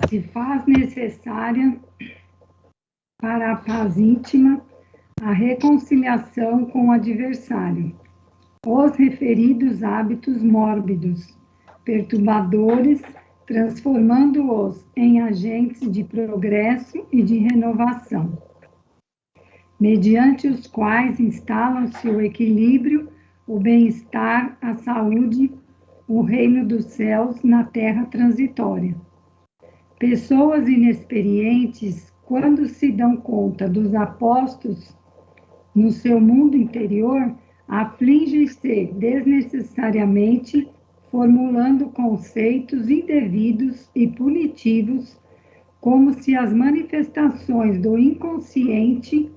se faz necessária para a paz íntima a reconciliação com o adversário. Os referidos hábitos mórbidos, perturbadores, transformando-os em agentes de progresso e de renovação, mediante os quais instalam-se o equilíbrio, o bem-estar, a saúde, o reino dos céus na terra transitória. Pessoas inexperientes, quando se dão conta dos apostos no seu mundo interior, afligem-se desnecessariamente, formulando conceitos indevidos e punitivos, como se as manifestações do inconsciente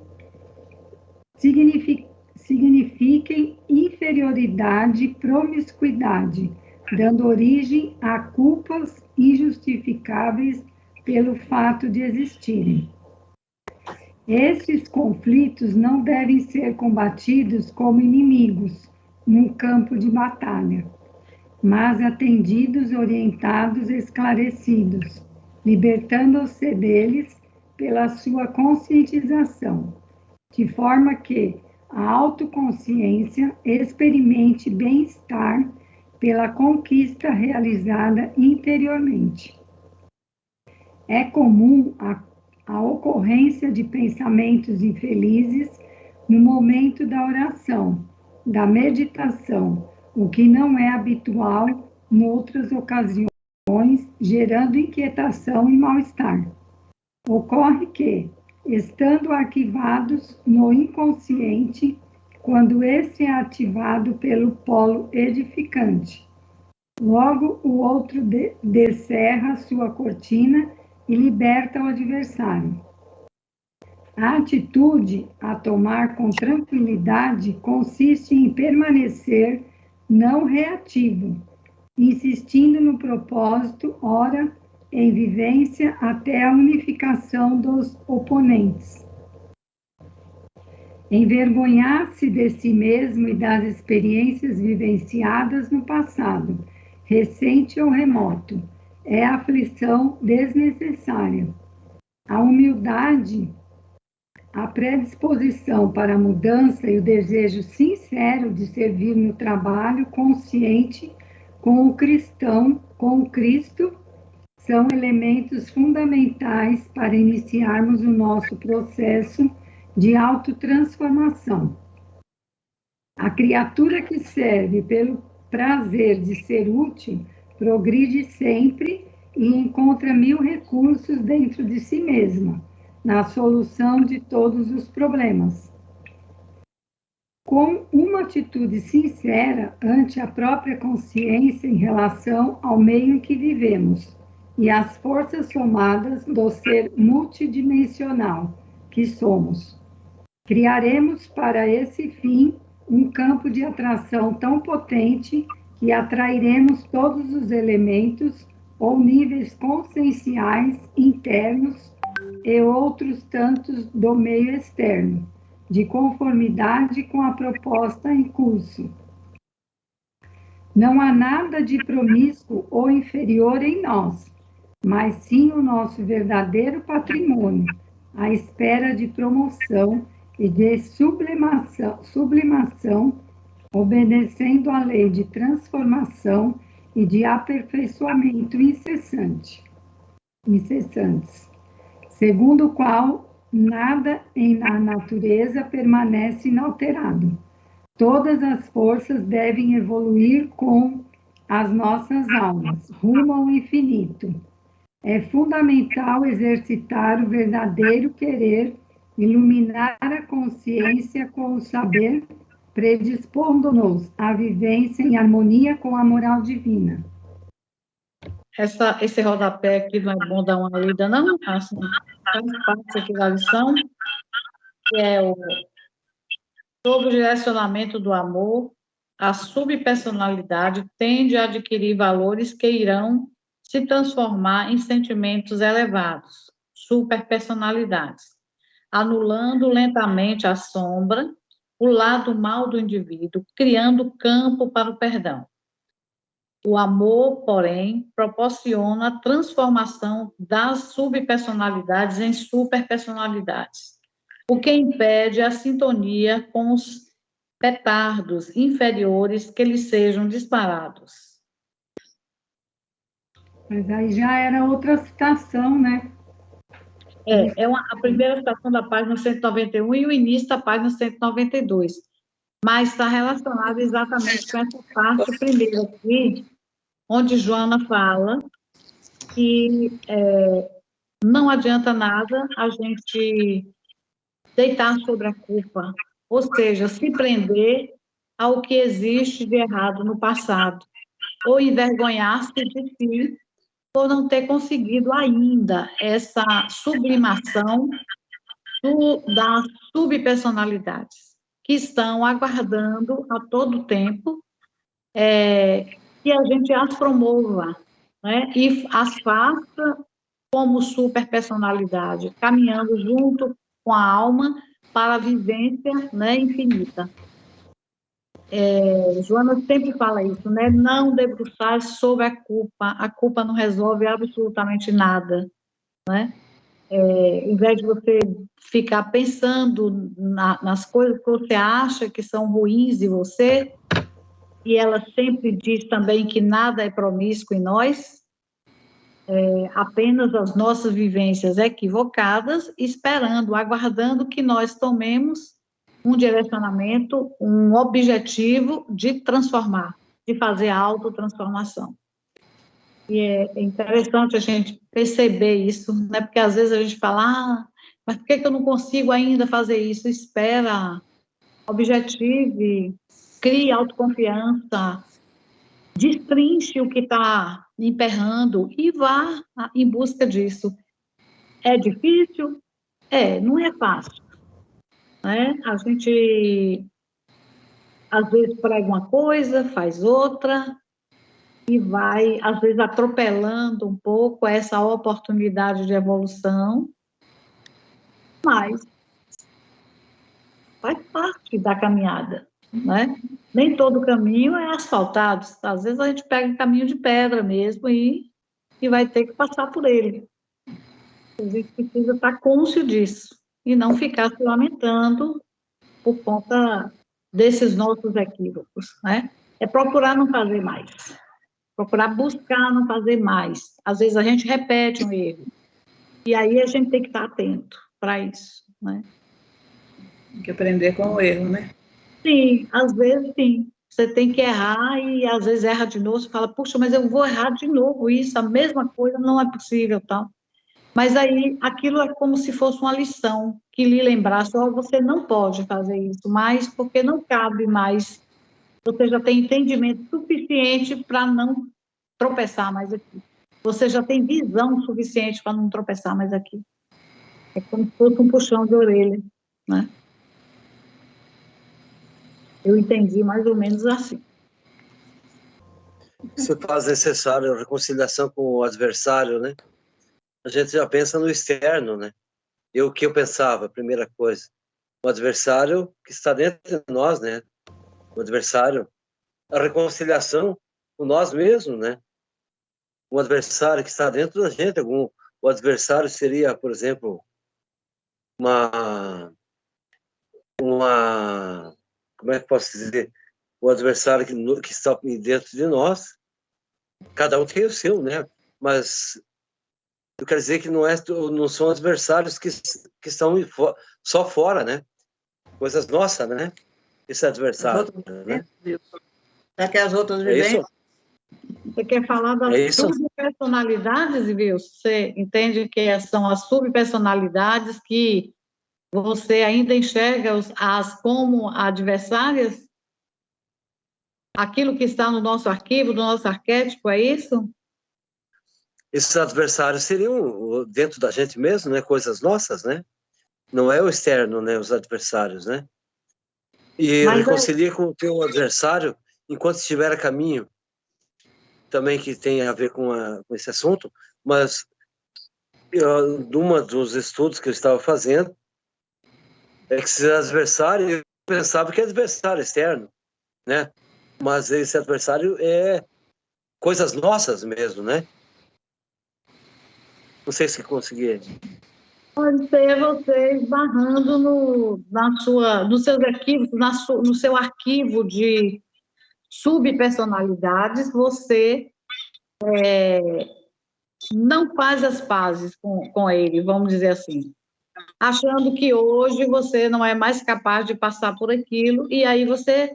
signifiquem inferioridade e promiscuidade, dando origem a culpas injustificáveis pelo fato de existirem. Esses conflitos não devem ser combatidos como inimigos num campo de batalha, mas atendidos, orientados, esclarecidos, libertando-se deles pela sua conscientização, de forma que a autoconsciência experimente bem-estar pela conquista realizada interiormente. É comum a ocorrência de pensamentos infelizes no momento da oração, da meditação, o que não é habitual em outras ocasiões, gerando inquietação e mal-estar. Ocorre que, estando arquivados no inconsciente, quando esse é ativado pelo polo edificante, logo o outro descerra sua cortina e liberta o adversário. A atitude a tomar com tranquilidade consiste em permanecer não reativo, insistindo no propósito, ora em vivência até a unificação dos oponentes. Envergonhar-se de si mesmo e das experiências vivenciadas no passado, recente ou remoto, é aflição desnecessária. A humildade, a predisposição para a mudança e o desejo sincero de servir no trabalho consciente com o cristão, com o Cristo, são elementos fundamentais para iniciarmos o nosso processo de autotransformação. A criatura que serve pelo prazer de ser útil progride sempre e encontra 1000 recursos dentro de si mesma, na solução de todos os problemas. Com uma atitude sincera ante a própria consciência em relação ao meio em que vivemos e às forças somadas do ser multidimensional que somos, criaremos para esse fim um campo de atração tão potente que atrairemos todos os elementos ou níveis conscienciais internos e outros tantos do meio externo, de conformidade com a proposta em curso. Não há nada de promíscuo ou inferior em nós, mas sim o nosso verdadeiro patrimônio, à espera de promoção e de sublimação, obedecendo à lei de transformação e de aperfeiçoamento incessantes, segundo o qual nada na natureza permanece inalterado. Todas as forças devem evoluir com as nossas almas, rumo ao infinito. É fundamental exercitar o verdadeiro querer, iluminar a consciência com o saber, predispondo-nos à vivência em harmonia com a moral divina. Esse rodapé aqui não é bom dar uma lida, não? Assim, faz parte aqui da lição, que é sobre o direcionamento do amor, a subpersonalidade tende a adquirir valores que irão se transformar em sentimentos elevados, superpersonalidades, anulando lentamente a sombra, o lado mal do indivíduo, criando campo para o perdão. O amor, porém, proporciona a transformação das subpersonalidades em superpersonalidades, o que impede a sintonia com os petardos inferiores que lhes sejam disparados. Mas aí já era outra citação, né? A primeira citação da página 191 e o início da página 192. Mas está relacionado exatamente com essa parte primeira aqui, onde Joana fala que não adianta nada a gente deitar sobre a culpa, ou seja, se prender ao que existe de errado no passado, ou envergonhar-se de si por não ter conseguido ainda essa sublimação das subpersonalidades, que estão aguardando a todo tempo que a gente as promova, né? E as faça como superpersonalidade, caminhando junto com a alma para a vivência, né, infinita. Joana sempre fala isso, né? Não debruçar sobre a culpa não resolve absolutamente nada, né? Em vez de você ficar pensando nas coisas que você acha que são ruins em você, e ela sempre diz também que nada é promíscuo em nós, apenas as nossas vivências equivocadas, esperando, aguardando que nós tomemos um direcionamento, um objetivo de transformar, de fazer a autotransformação. E é interessante a gente perceber isso, né? Porque às vezes a gente fala, mas por que eu não consigo ainda fazer isso? Espera, objetive, crie autoconfiança, destrinche o que está emperrando e vá em busca disso. É difícil? Não é fácil, né? A gente, às vezes, prega uma coisa, faz outra, e vai, às vezes, atropelando um pouco essa oportunidade de evolução, mas faz parte da caminhada, né? Nem todo caminho é asfaltado, às vezes a gente pega caminho de pedra mesmo e vai ter que passar por ele. A gente precisa estar cônscio disso e não ficar se lamentando por conta desses nossos equívocos, né? É procurar não fazer mais, procurar buscar não fazer mais. Às vezes a gente repete um erro, e aí a gente tem que estar atento para isso, né? Tem que aprender com o erro, né? Sim, às vezes sim. Você tem que errar e às vezes erra de novo, você fala, puxa, mas eu vou errar de novo isso, a mesma coisa, não é possível, tal. Mas aí aquilo é como se fosse uma lição que lhe lembrasse, oh, você não pode fazer isso mais, porque não cabe mais. Você já tem entendimento suficiente para não tropeçar mais aqui. Você já tem visão suficiente para não tropeçar mais aqui. É como se fosse um puxão de orelha, né? Eu entendi mais ou menos assim. Se faz necessário a reconciliação com o adversário, né? A gente já pensa no externo, né? E o que eu pensava, a primeira coisa, o adversário que está dentro de nós, né? O adversário, a reconciliação com nós mesmos, né? O adversário que está dentro da gente, o adversário seria, por exemplo, uma como é que posso dizer? O adversário que está dentro de nós, cada um tem o seu, né? Mas eu quero dizer que não são adversários que estão só fora, né? Coisas nossas, né? Esse adversário, né? Será que as outras vivências? Você quer falar das subpersonalidades, viu? Você entende que são as subpersonalidades que você ainda enxerga as como adversárias? Aquilo que está no nosso arquivo, do nosso arquétipo, é isso? Esses adversários seriam dentro da gente mesmo, né? Coisas nossas, né? Não é o externo, né? Os adversários, né? E reconcilia com o teu adversário enquanto estiver a caminho. Também que tem a ver com esse assunto, mas numa dos estudos que eu estava fazendo, é que esse adversário, eu pensava que é adversário externo, né? Mas esse adversário é coisas nossas mesmo, né? Não sei se consegui. Pode ser você esbarrando nos seus arquivos, no seu arquivo de subpersonalidades, você não faz as pazes com ele, vamos dizer assim. Achando que hoje você não é mais capaz de passar por aquilo, e aí você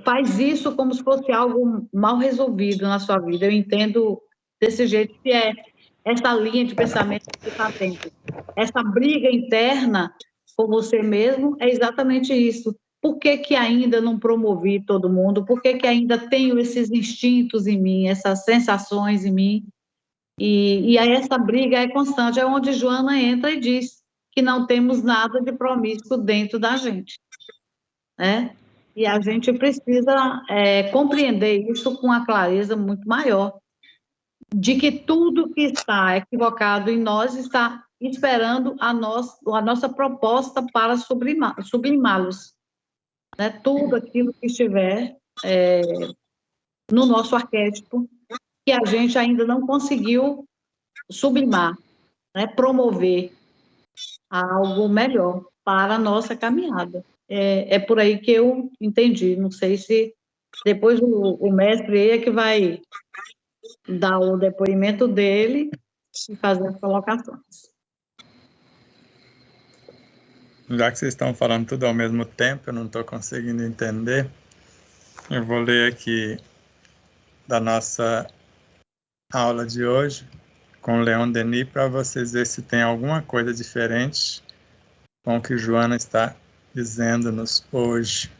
faz isso como se fosse algo mal resolvido na sua vida. Eu entendo desse jeito que é essa linha de pensamento que você está tendo. Essa briga interna com você mesmo é exatamente isso. Por que que ainda não promovi todo mundo? Por que que ainda tenho esses instintos em mim, essas sensações em mim? E aí essa briga é constante, é onde Joana entra e diz que não temos nada de promíscuo dentro da gente, né? E a gente precisa compreender isso com uma clareza muito maior, de que tudo que está equivocado em nós está esperando a nossa proposta para sublimá-los, né? Tudo aquilo que estiver no nosso arquétipo, que a gente ainda não conseguiu sublimar, né? Promover algo melhor para a nossa caminhada. É por aí que eu entendi. Não sei se depois o mestre é que vai dar o depoimento dele e fazer as colocações. Já que vocês estão falando tudo ao mesmo tempo, eu não estou conseguindo entender. Eu vou ler aqui da nossa aula de hoje com Leon Denis para vocês verem se tem alguma coisa diferente com o que Joana está dizendo-nos hoje.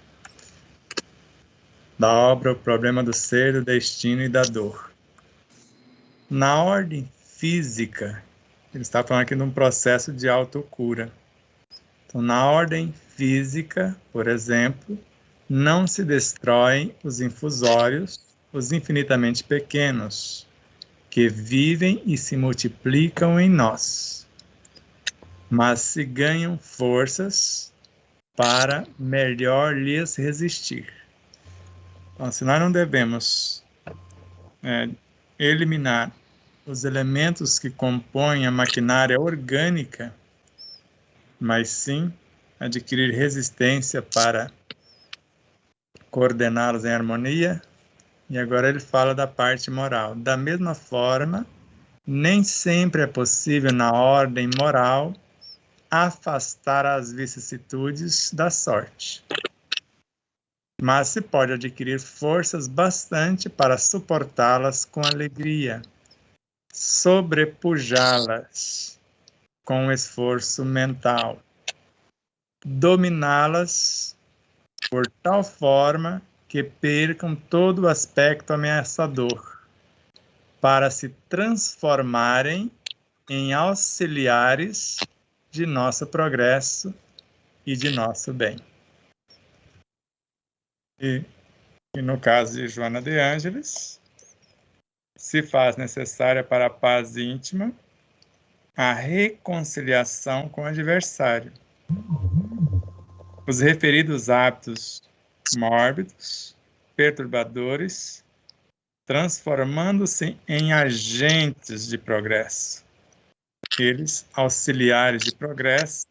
Da obra O Problema do Ser, do Destino e da Dor. Na ordem física, ele está falando aqui de um processo de autocura. Então, na ordem física, por exemplo, não se destroem os infusórios, os infinitamente pequenos, que vivem e se multiplicam em nós, mas se ganham forças para melhor lhes resistir. Então, se nós não devemos eliminar os elementos que compõem a maquinária orgânica, mas sim adquirir resistência para coordená-los em harmonia. E agora ele fala da parte moral. Da mesma forma, nem sempre é possível, na ordem moral, afastar as vicissitudes da sorte. Mas se pode adquirir forças bastante para suportá-las com alegria, sobrepujá-las com esforço mental, dominá-las por tal forma que percam todo o aspecto ameaçador, para se transformarem em auxiliares de nosso progresso e de nosso bem. E no caso de Joana de Ângeles, se faz necessária para a paz íntima a reconciliação com o adversário. Os referidos hábitos mórbidos, perturbadores, transformando-se em agentes de progresso. Eles, auxiliares de progresso,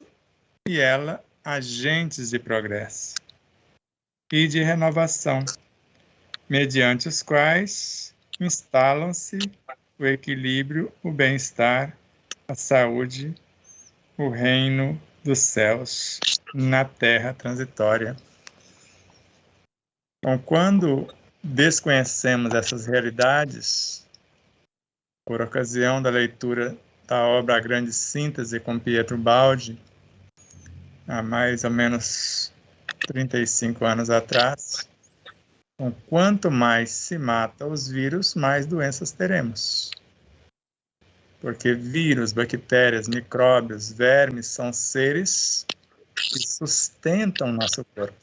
e ela, agentes de progresso e de renovação, mediante os quais instalam-se o equilíbrio, o bem-estar, a saúde, o reino dos céus na terra transitória. Então, quando desconhecemos essas realidades, por ocasião da leitura da obra A Grande Síntese com Pietro Baldi, há mais ou menos 35 anos atrás, então, quanto mais se mata os vírus, mais doenças teremos. Porque vírus, bactérias, micróbios, vermes são seres que sustentam o nosso corpo.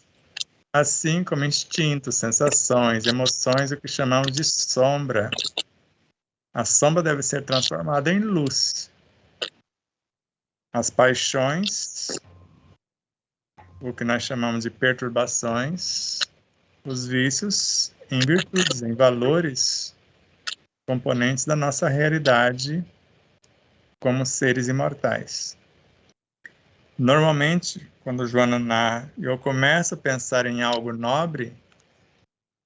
Assim como instintos, sensações, emoções, o que chamamos de sombra. A sombra deve ser transformada em luz. As paixões, o que nós chamamos de perturbações, os vícios em virtudes, em valores, componentes da nossa realidade como seres imortais. Normalmente, quando Joana narra, eu começo a pensar em algo nobre,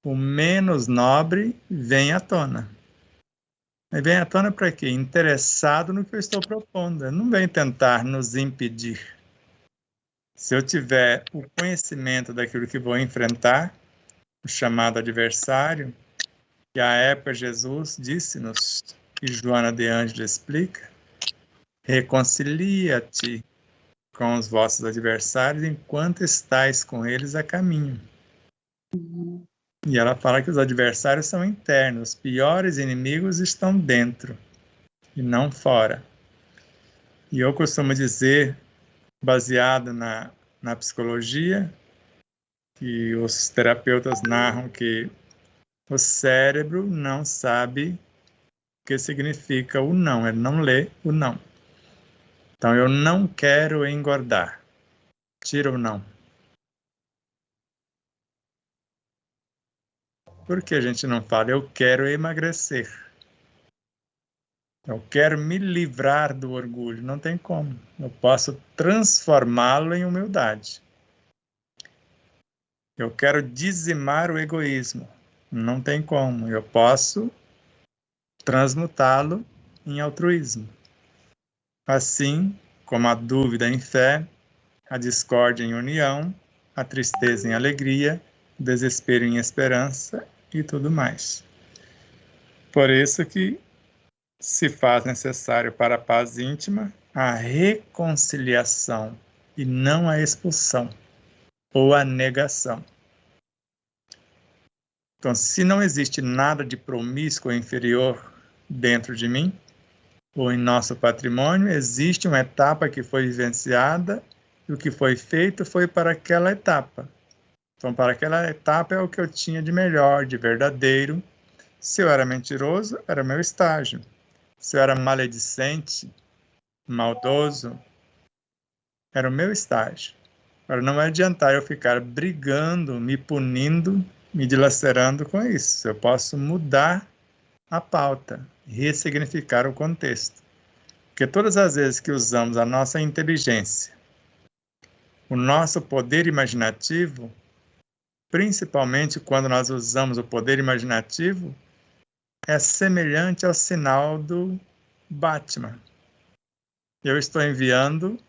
o menos nobre vem à tona. E vem à tona para quê? Interessado no que eu estou propondo. Eu não vem tentar nos impedir. Se eu tiver o conhecimento daquilo que vou enfrentar, o chamado adversário, que à época Jesus disse-nos, e Joana de Ângelo explica, reconcilia-te com os vossos adversários enquanto estáis com eles a caminho. E ela fala que os adversários são internos, os piores inimigos estão dentro e não fora. E eu costumo dizer, baseado na psicologia, que os terapeutas narram que o cérebro não sabe o que significa o não, ele não lê o não. Então, eu não quero engordar. Tira o não. Por que a gente não fala, eu quero emagrecer? Eu quero me livrar do orgulho. Não tem como. Eu posso transformá-lo em humildade. Eu quero dizimar o egoísmo. Não tem como. Eu posso transmutá-lo em altruísmo. Assim como a dúvida em fé, a discórdia em união, a tristeza em alegria, o desespero em esperança e tudo mais. Por isso que se faz necessário para a paz íntima a reconciliação e não a expulsão ou a negação. Então, se não existe nada de promíscuo ou inferior dentro de mim, ou em nosso patrimônio, existe uma etapa que foi vivenciada e o que foi feito foi para aquela etapa. Então, para aquela etapa é o que eu tinha de melhor, de verdadeiro. Se eu era mentiroso, era meu estágio. Se eu era maledicente, maldoso, era o meu estágio. Agora, não vai adiantar eu ficar brigando, me punindo, me dilacerando com isso. Eu posso mudar a pauta, ressignificar o contexto. Porque todas as vezes que usamos a nossa inteligência, o nosso poder imaginativo, principalmente quando nós usamos o poder imaginativo, é semelhante ao sinal do Batman. Eu estou enviando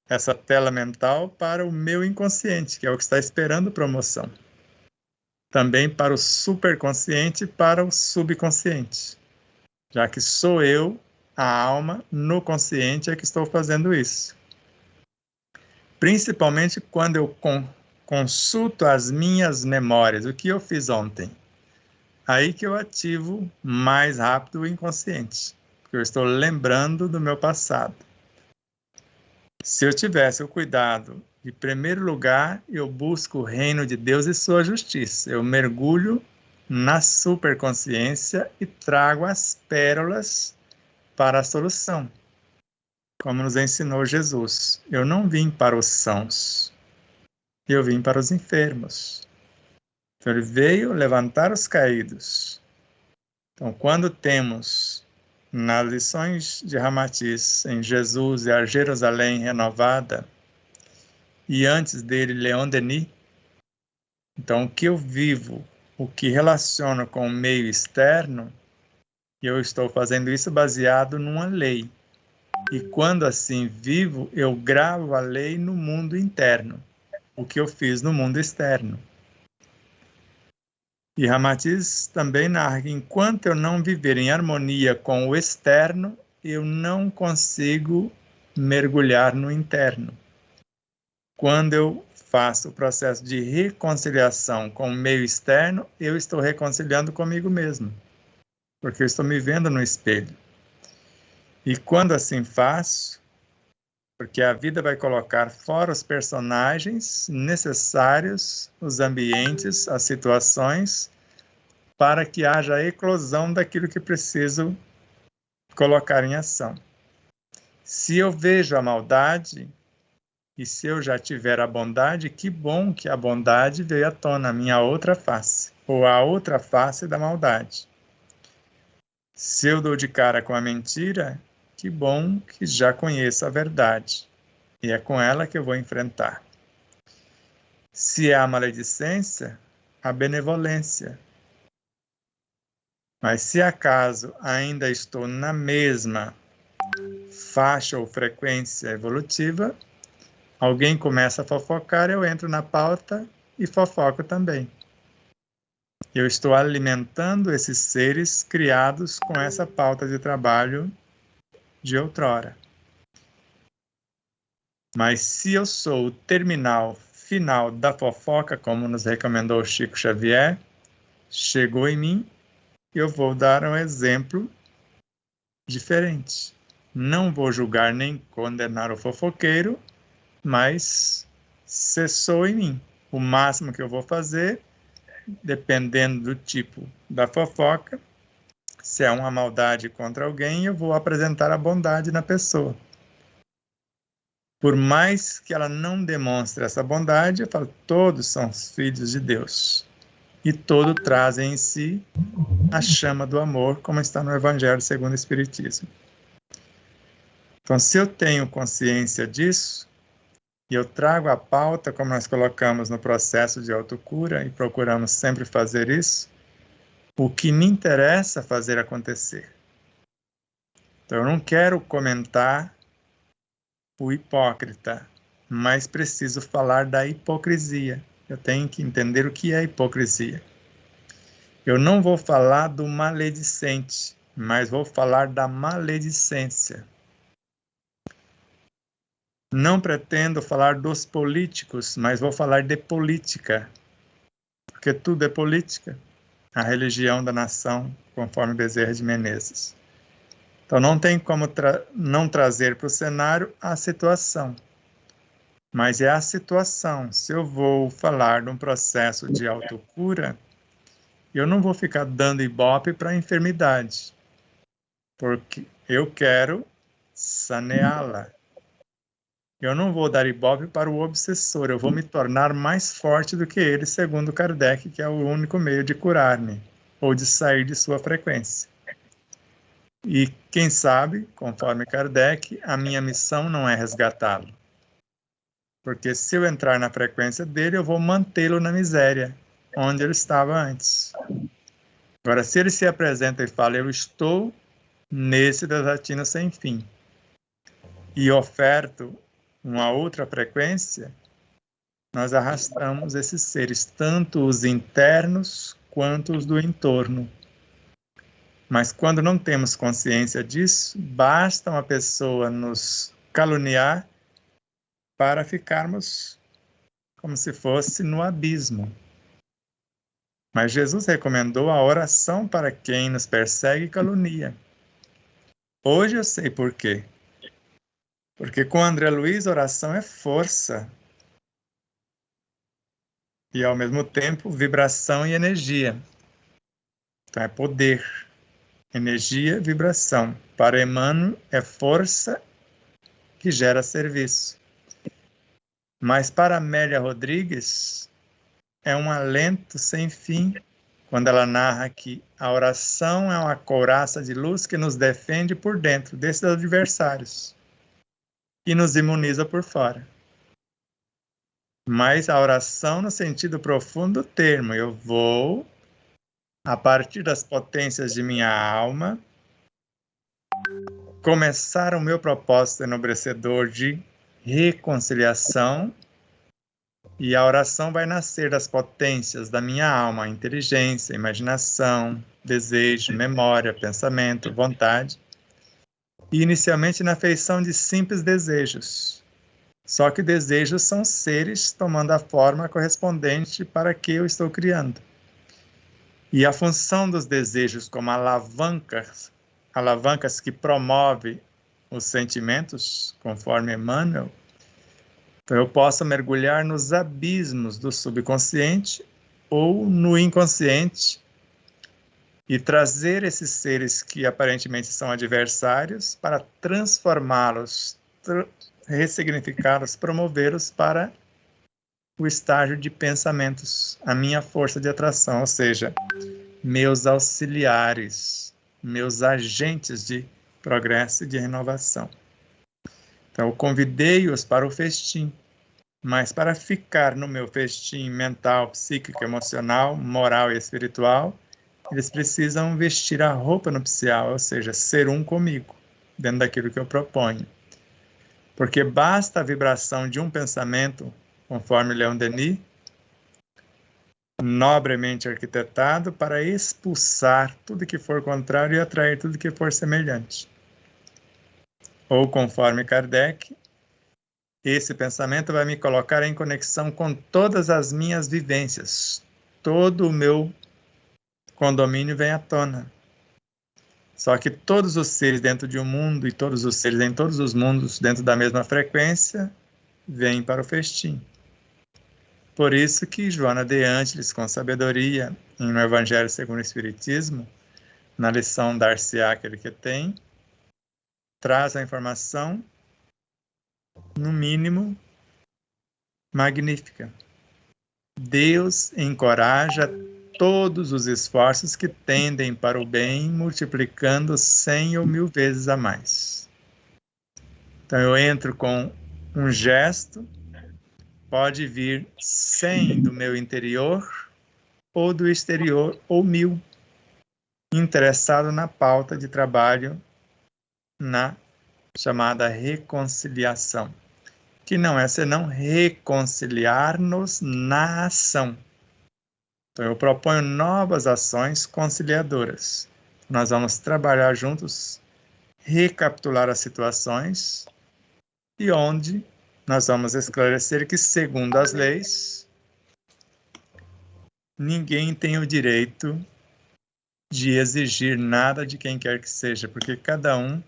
essa tela mental para o meu inconsciente, que é o que está esperando promoção. Também para o superconsciente e para o subconsciente. Já que sou eu, a alma, no consciente é que estou fazendo isso. Principalmente quando eu consulto as minhas memórias, o que eu fiz ontem. Aí que eu ativo mais rápido o inconsciente, porque eu estou lembrando do meu passado. Se eu tivesse o cuidado, em primeiro lugar, eu busco o reino de Deus e sua justiça. Eu mergulho na superconsciência e trago as pérolas para a solução, como nos ensinou Jesus. Eu não vim para os sãos, eu vim para os enfermos. Então, ele veio levantar os caídos. Então, quando temos nas lições de Ramatiz, em Jesus e a Jerusalém renovada, e antes dele, Leon Denis, então, o que eu vivo, o que relaciono com o meio externo, eu estou fazendo isso baseado numa lei. E quando assim vivo, eu gravo a lei no mundo interno, o que eu fiz no mundo externo. E Ramatiz também narra que enquanto eu não viver em harmonia com o externo, eu não consigo mergulhar no interno. Quando eu faço o processo de reconciliação com o meio externo, eu estou reconciliando comigo mesmo, porque eu estou me vendo no espelho. E quando assim faço, porque a vida vai colocar fora os personagens necessários, os ambientes, as situações, para que haja a eclosão daquilo que preciso colocar em ação. Se eu vejo a maldade, e se eu já tiver a bondade, que bom que a bondade veio à tona, a minha outra face, ou a outra face da maldade. Se eu dou de cara com a mentira, que bom que já conheço a verdade. E é com ela que eu vou enfrentar. Se é a maledicência, a benevolência. Mas se acaso ainda estou na mesma faixa ou frequência evolutiva, alguém começa a fofocar, eu entro na pauta e fofoco também. Eu estou alimentando esses seres criados com essa pauta de trabalho de outrora. Mas se eu sou o terminal final da fofoca, como nos recomendou Chico Xavier, chegou em mim, eu vou dar um exemplo diferente. Não vou julgar nem condenar o fofoqueiro, mas cessou em mim. O máximo que eu vou fazer, dependendo do tipo da fofoca, se é uma maldade contra alguém, eu vou apresentar a bondade na pessoa. Por mais que ela não demonstre essa bondade, eu falo, todos são filhos de Deus. E todos trazem em si a chama do amor, como está no Evangelho segundo o Espiritismo. Então, se eu tenho consciência disso, e eu trago a pauta, como nós colocamos no processo de autocura, e procuramos sempre fazer isso, o que me interessa fazer acontecer. Então, eu não quero comentar o hipócrita, mas preciso falar da hipocrisia. Eu tenho que entender o que é hipocrisia. Eu não vou falar do maledicente, mas vou falar da maledicência. Não pretendo falar dos políticos, mas vou falar de política, porque tudo é política. A religião da nação, conforme Bezerra de Menezes. Então não tem como não trazer para o cenário a situação. Mas é a situação. Se eu vou falar de um processo de autocura, eu não vou ficar dando ibope para a enfermidade, porque eu quero saneá-la. Eu não vou dar ibope para o obsessor, eu vou me tornar mais forte do que ele, segundo Kardec, que é o único meio de curar-me, ou de sair de sua frequência. E quem sabe, conforme Kardec, a minha missão não é resgatá-lo. Porque se eu entrar na frequência dele, eu vou mantê-lo na miséria, onde ele estava antes. Agora, se ele se apresenta e fala, eu estou nesse desatino sem fim, e oferto uma outra frequência, nós arrastamos esses seres, tanto os internos quanto os do entorno. Mas quando não temos consciência disso, basta uma pessoa nos caluniar para ficarmos como se fosse no abismo. Mas Jesus recomendou a oração para quem nos persegue e calunia. Hoje eu sei por quê. Porque com André Luiz, oração é força. E, ao mesmo tempo, vibração e energia. Então, é poder. Energia, vibração. Para Emmanuel, é força que gera serviço. Mas para Amélia Rodrigues, é um alento sem fim, quando ela narra que a oração é uma couraça de luz que nos defende por dentro desses adversários e nos imuniza por fora. Mas a oração no sentido profundo do termo, eu vou, a partir das potências de minha alma, começar o meu propósito enobrecedor de reconciliação, e a oração vai nascer das potências da minha alma, inteligência, imaginação, desejo, memória, pensamento, vontade, e inicialmente na feição de simples desejos. Só que desejos são seres tomando a forma correspondente para que eu estou criando. E a função dos desejos como alavancas que promovem os sentimentos, conforme Emmanuel, então eu posso mergulhar nos abismos do subconsciente ou no inconsciente e trazer esses seres que aparentemente são adversários para transformá-los, ressignificá-los, promovê-los para o estágio de pensamentos, a minha força de atração, ou seja, meus auxiliares, meus agentes de progresso e de renovação. Então, eu convidei-os para o festim, mas para ficar no meu festim mental, psíquico, emocional, moral e espiritual, eles precisam vestir a roupa nupcial, ou seja, ser um comigo, dentro daquilo que eu proponho. Porque basta a vibração de um pensamento, conforme Leon Denis, nobremente arquitetado, para expulsar tudo que for contrário e atrair tudo que for semelhante. Ou, conforme Kardec, esse pensamento vai me colocar em conexão com todas as minhas vivências. Todo o meu condomínio vem à tona. Só que todos os seres dentro de um mundo e todos os seres em todos os mundos dentro da mesma frequência vêm para o festim. Por isso que Joana de Ângeles, com sabedoria, no Evangelho segundo o Espiritismo, na lição Dar-se-á aquele que tem, traz a informação, no mínimo, magnífica. Deus encoraja todos os esforços que tendem para o bem, multiplicando 100 ou 1000 vezes a mais. Então eu entro com um gesto, pode vir 100 do meu interior, ou do exterior, ou 1000, interessado na pauta de trabalho, na chamada reconciliação, que não é senão reconciliar-nos na ação. Então, eu proponho novas ações conciliadoras. Nós vamos trabalhar juntos, recapitular as situações e onde nós vamos esclarecer que, segundo as leis, ninguém tem o direito de exigir nada de quem quer que seja, porque cada um,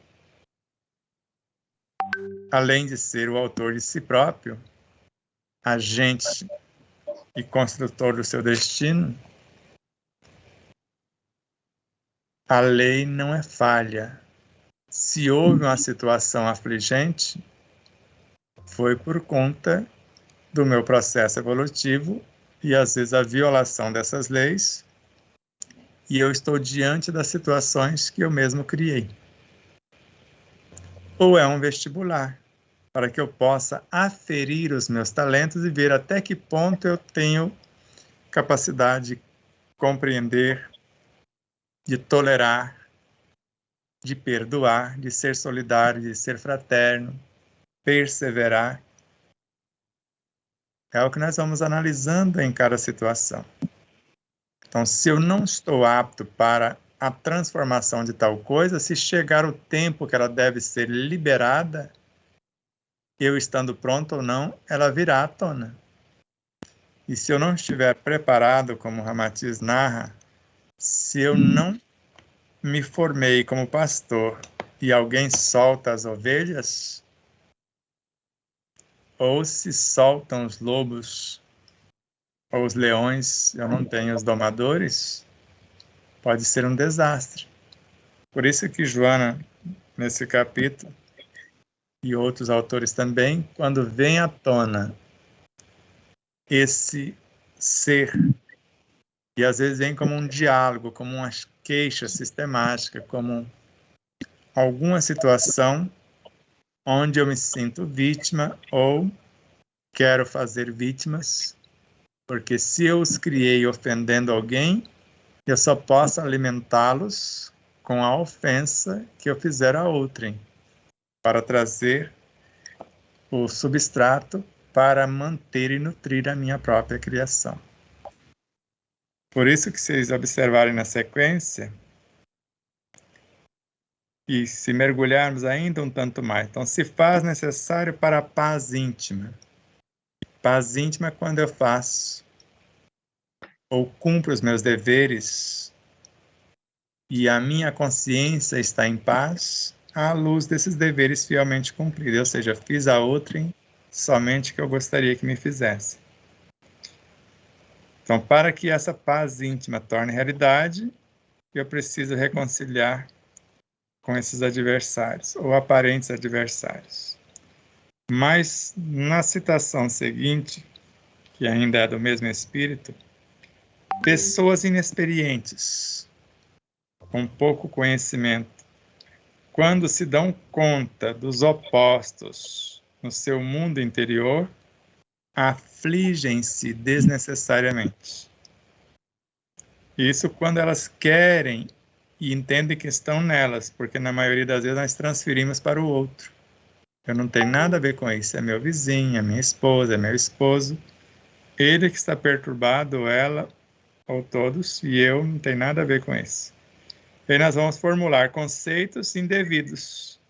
além de ser o autor de si próprio, agente e construtor do seu destino, a lei não é falha. Se houve uma situação afligente, foi por conta do meu processo evolutivo e, às vezes, a violação dessas leis, e eu estou diante das situações que eu mesmo criei. Ou é um vestibular, para que eu possa aferir os meus talentos e ver até que ponto eu tenho capacidade de compreender, de tolerar, de perdoar, de ser solidário, de ser fraterno, perseverar. É o que nós vamos analisando em cada situação. Então, se eu não estou apto para a transformação de tal coisa, se chegar o tempo que ela deve ser liberada, eu estando pronto ou não, ela virá à tona. E se eu não estiver preparado, como Ramatiz narra, se eu não me formei como pastor e alguém solta as ovelhas, ou se soltam os lobos ou os leões, eu não tenho os domadores, pode ser um desastre. Por isso que Joana, nesse capítulo, e outros autores também, quando vem à tona esse ser, e às vezes vem como um diálogo, como uma queixa sistemática, como alguma situação onde eu me sinto vítima ou quero fazer vítimas, porque se eu os criei ofendendo alguém, eu só posso alimentá-los com a ofensa que eu fizer a outrem, para trazer o substrato para manter e nutrir a minha própria criação. Por isso que vocês observarem na sequência, e se mergulharmos ainda um tanto mais, então se faz necessário para a paz íntima. Paz íntima é quando eu faço ou cumpro os meus deveres e a minha consciência está em paz à luz desses deveres fielmente cumpridos, ou seja, fiz a outrem somente que eu gostaria que me fizesse. Então, para que essa paz íntima torne realidade, eu preciso reconciliar com esses adversários, ou aparentes adversários. Mas, na citação seguinte, que ainda é do mesmo espírito, pessoas inexperientes, com pouco conhecimento, quando se dão conta dos opostos no seu mundo interior, afligem-se desnecessariamente. Isso quando elas querem e entendem que estão nelas, porque na maioria das vezes nós transferimos para o outro. Eu não tenho nada a ver com isso, é meu vizinho, é minha esposa, é meu esposo, ele que está perturbado, ou ela, ou todos, e eu não tenho nada a ver com isso. E aí nós vamos formular conceitos indevidos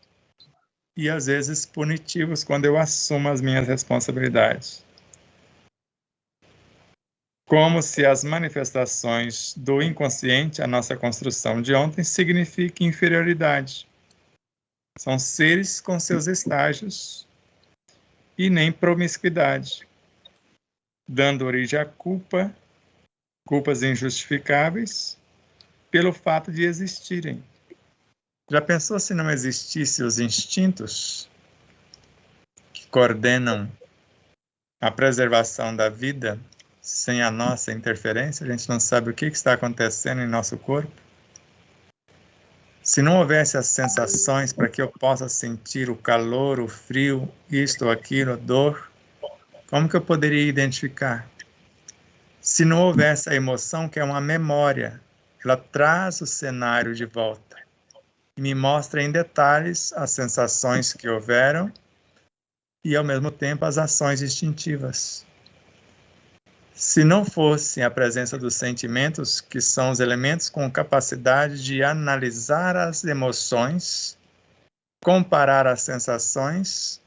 e às vezes punitivos quando eu assumo as minhas responsabilidades. Como se as manifestações do inconsciente, a nossa construção de ontem, signifiquem inferioridade. São seres com seus estágios e nem promiscuidade, dando origem à culpas injustificáveis, pelo fato de existirem. Já pensou se não existissem os instintos que coordenam a preservação da vida sem a nossa interferência? A gente não sabe o que está acontecendo em nosso corpo. Se não houvesse as sensações para que eu possa sentir o calor, o frio, isto ou aquilo, a dor, como que eu poderia identificar? Se não houvesse a emoção, que é uma memória, ela traz o cenário de volta e me mostra em detalhes as sensações que houveram e, ao mesmo tempo, as ações instintivas. Se não fosse a presença dos sentimentos, que são os elementos com capacidade de analisar as emoções, comparar as sensações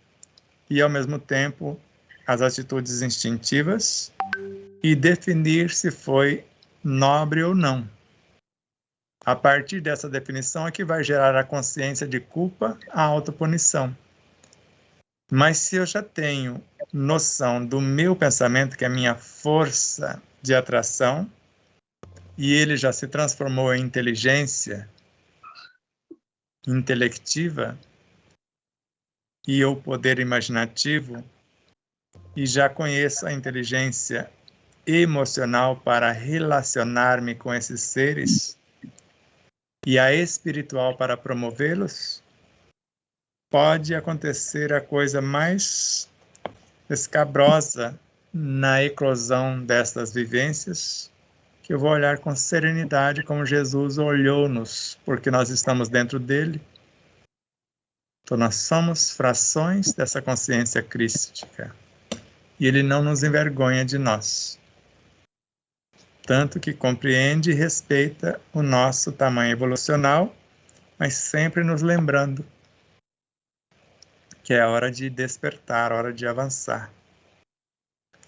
e, ao mesmo tempo, as atitudes instintivas e definir se foi nobre ou não. A partir dessa definição é que vai gerar a consciência de culpa, a autopunição. Mas se eu já tenho noção do meu pensamento, que é a minha força de atração, e ele já se transformou em inteligência intelectiva, e o poder imaginativo, e já conheço a inteligência emocional para relacionar-me com esses seres, e a espiritual para promovê-los, pode acontecer a coisa mais escabrosa na eclosão destas vivências, que eu vou olhar com serenidade como Jesus olhou-nos, porque nós estamos dentro dele. Então nós somos frações dessa consciência crística, e ele não nos envergonha de nós. Tanto que compreende e respeita o nosso tamanho evolucional, mas sempre nos lembrando que é hora de despertar, hora de avançar.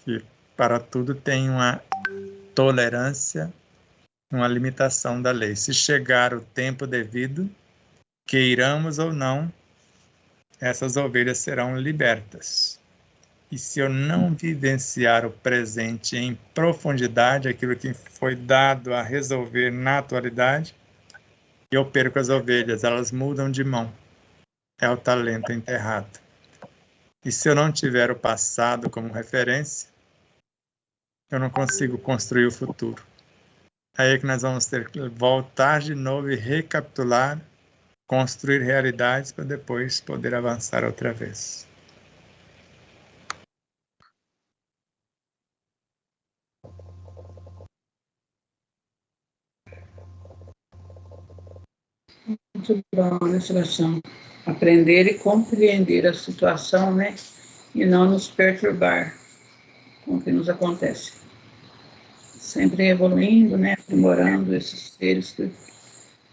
Que para tudo tem uma tolerância, uma limitação da lei. Se chegar o tempo devido, queiramos ou não, essas ovelhas serão libertas. E se eu não vivenciar o presente em profundidade, aquilo que foi dado a resolver na atualidade, eu perco as ovelhas, elas mudam de mão. É o talento enterrado. E se eu não tiver o passado como referência, eu não consigo construir o futuro. Aí é que nós vamos ter que voltar de novo e recapitular, construir realidades para depois poder avançar outra vez. Muito bom a situação. Aprender e compreender a situação, né? E não nos perturbar com o que nos acontece. Sempre evoluindo, né? Aprimorando esses seres que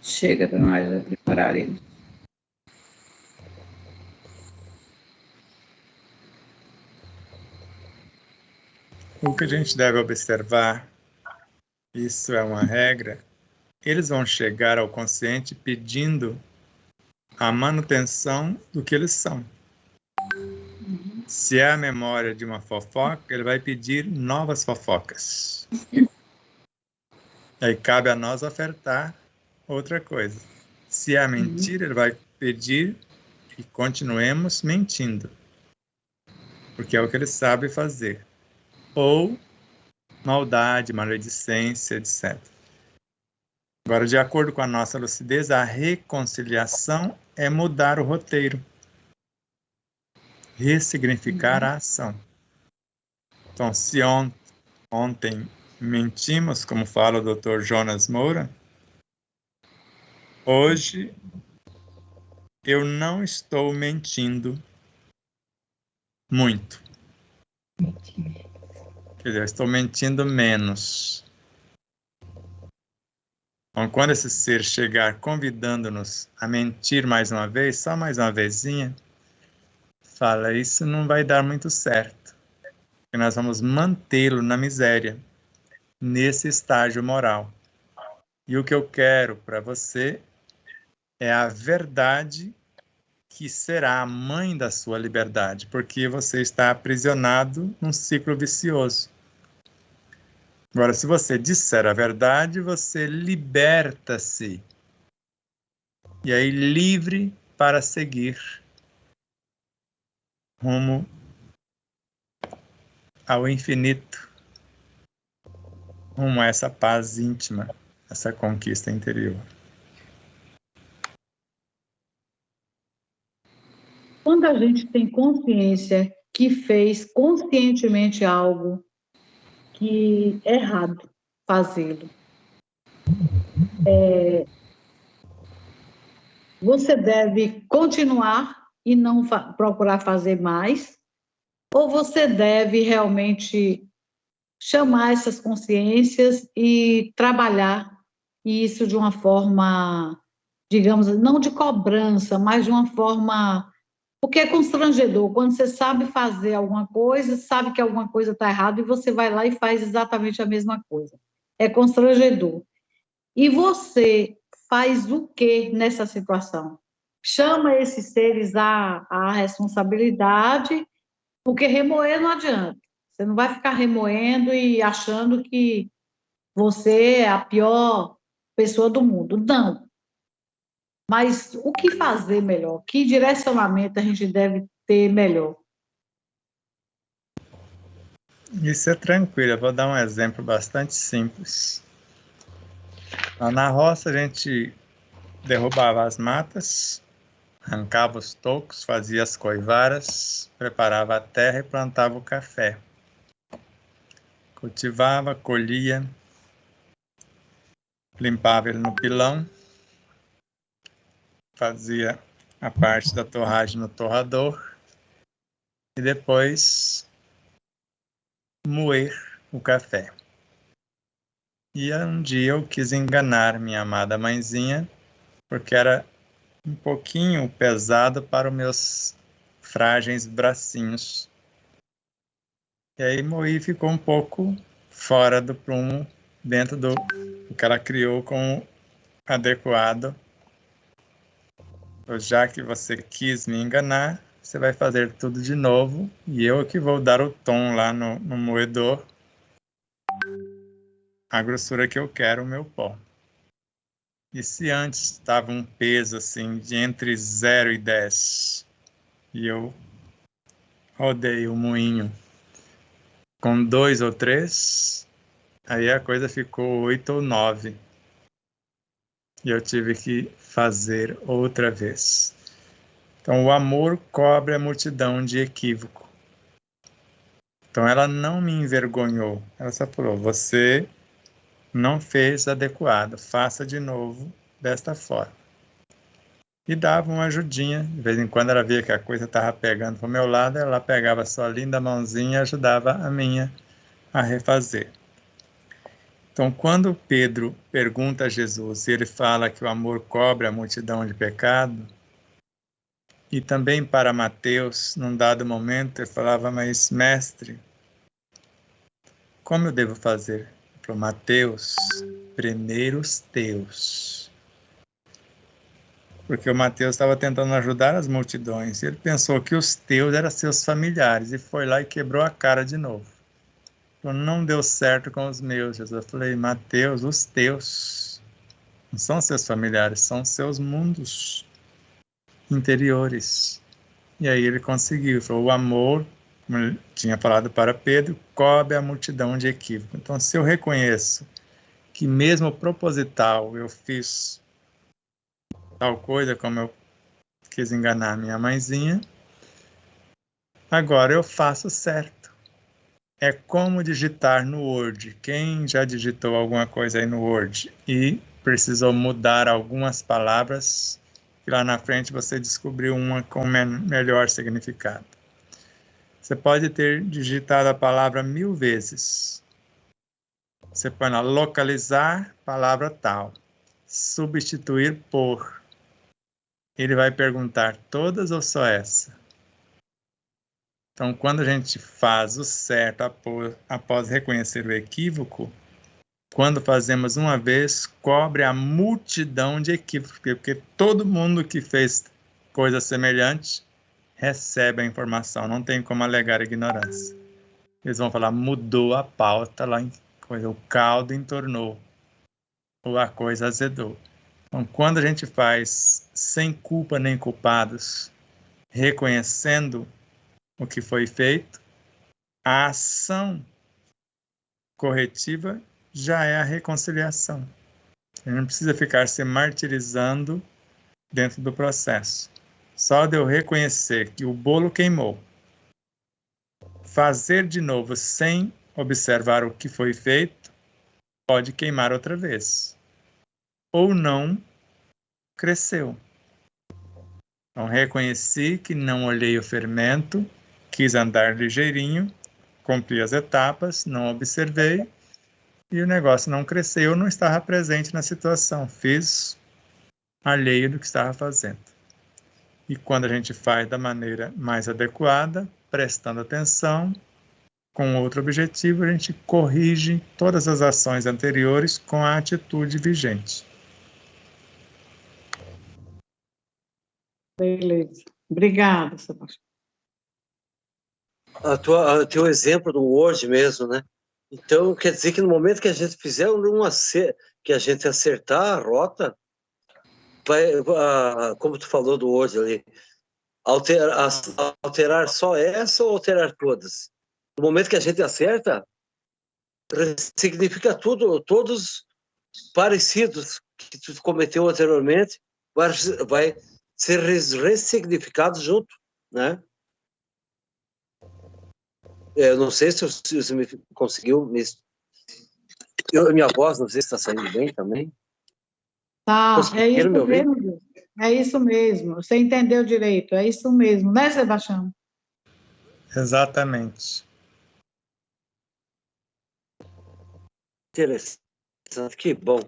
chega para nós aprimorar eles. O que a gente deve observar, isso é uma regra, eles vão chegar ao consciente pedindo a manutenção do que eles são. Se é a memória de uma fofoca, ele vai pedir novas fofocas. Aí cabe a nós ofertar outra coisa. Se é a mentira, ele vai pedir que continuemos mentindo, porque é o que ele sabe fazer. Ou maldade, maledicência, etc. Agora, de acordo com a nossa lucidez, a reconciliação é mudar o roteiro, ressignificar a ação. Então, se ontem mentimos, como fala o Dr. Jonas Moura, hoje eu não estou mentindo muito. Quer dizer, eu estou mentindo menos. Então, quando esse ser chegar convidando-nos a mentir mais uma vez, só mais uma vezinha, fala, isso não vai dar muito certo. Porque nós vamos mantê-lo na miséria, nesse estágio moral. E o que eu quero para você é a verdade que será a mãe da sua liberdade, porque você está aprisionado num ciclo vicioso. Agora, se você disser a verdade, você liberta-se. E aí, livre para seguir rumo ao infinito, rumo a essa paz íntima, essa conquista interior. Quando a gente tem consciência que fez conscientemente algo que é errado fazê-lo, você deve continuar e não procurar fazer mais, ou você deve realmente chamar essas consciências e trabalhar isso de uma forma, digamos, não de cobrança, mas de uma forma... Porque é constrangedor, quando você sabe fazer alguma coisa, sabe que alguma coisa está errada e você vai lá e faz exatamente a mesma coisa. É constrangedor. E você faz o que nessa situação? Chama esses seres à responsabilidade, porque remoer não adianta. Você não vai ficar remoendo e achando que você é a pior pessoa do mundo. Não. Mas o que fazer melhor? Que direcionamento a gente deve ter melhor? Isso é tranquilo, eu vou dar um exemplo bastante simples. Lá na roça a gente derrubava as matas, arrancava os tocos, fazia as coivaras, preparava a terra e plantava o café. Cultivava, colhia, limpava ele no pilão, fazia a parte da torragem no torrador e depois moer o café. E um dia eu quis enganar minha amada mãezinha, porque era um pouquinho pesado para os meus frágeis bracinhos. E aí moí e ficou um pouco fora do prumo, dentro do que ela criou como adequado. Então, já que você quis me enganar, você vai fazer tudo de novo e eu que vou dar o tom lá no moedor, a grossura que eu quero, o meu pó. E se antes estava um peso assim de entre 0 e 10 e eu rodei o moinho com 2 ou 3, aí a coisa ficou 8 ou 9. E eu tive que fazer outra vez. Então, o amor cobre a multidão de equívoco. Então, ela não me envergonhou. Ela só falou, você não fez adequado, faça de novo desta forma. E dava uma ajudinha. De vez em quando ela via que a coisa estava pegando para o meu lado, ela pegava a sua linda mãozinha e ajudava a minha a refazer. Então, quando Pedro pergunta a Jesus e ele fala que o amor cobre a multidão de pecado, e também para Mateus, num dado momento, ele falava, mas mestre, como eu devo fazer? Ele falou, Mateus, primeiro os teus. Porque o Mateus estava tentando ajudar as multidões, e ele pensou que os teus eram seus familiares, e foi lá e quebrou a cara de novo. Então, não deu certo com os meus. Jesus, eu falei, Mateus, os teus não são seus familiares, são seus mundos interiores. E aí ele conseguiu, falou, o amor, como ele tinha falado para Pedro, cobre a multidão de equívocos. Então, se eu reconheço que mesmo proposital eu fiz tal coisa, como eu quis enganar minha mãezinha, agora eu faço certo. É como digitar no Word. Quem já digitou alguma coisa aí no Word e precisou mudar algumas palavras, e lá na frente você descobriu uma com melhor significado. Você pode ter digitado a palavra 1000 vezes. Você põe lá, localizar, palavra tal. Substituir por. Ele vai perguntar, todas ou só essa? Então, quando a gente faz o certo após reconhecer o equívoco, quando fazemos uma vez, cobre a multidão de equívocos, porque todo mundo que fez coisa semelhante recebe a informação, não tem como alegar ignorância. Eles vão falar, mudou a pauta, lá em coisa, o caldo entornou, ou a coisa azedou. Então, quando a gente faz sem culpa nem culpados, reconhecendo o que foi feito, a ação corretiva já é a reconciliação. A gente não precisa ficar se martirizando dentro do processo. Só de eu reconhecer que o bolo queimou, fazer de novo sem observar o que foi feito, pode queimar outra vez. Ou não cresceu. Então, reconheci que não olhei o fermento, quis andar ligeirinho, cumpri as etapas, não observei, e o negócio não cresceu, não estava presente na situação, fiz alheio do que estava fazendo. E quando a gente faz da maneira mais adequada, prestando atenção, com outro objetivo, a gente corrige todas as ações anteriores com a atitude vigente. Beleza. Obrigada, Sebastião. Teu exemplo do Word mesmo, né? Então, quer dizer que no momento que a gente fizer que a gente acertar a rota, vai, como tu falou do Word ali, alterar só essa ou alterar todas? No momento que a gente acerta, significa todos parecidos que tu cometeu anteriormente, vai ser ressignificado junto, né? Eu não sei se você conseguiu minha voz, não sei se está saindo bem também. Tá, é isso mesmo. É isso mesmo. Você entendeu direito, é isso mesmo, né, Sebastião? Exatamente. Interessante, que bom.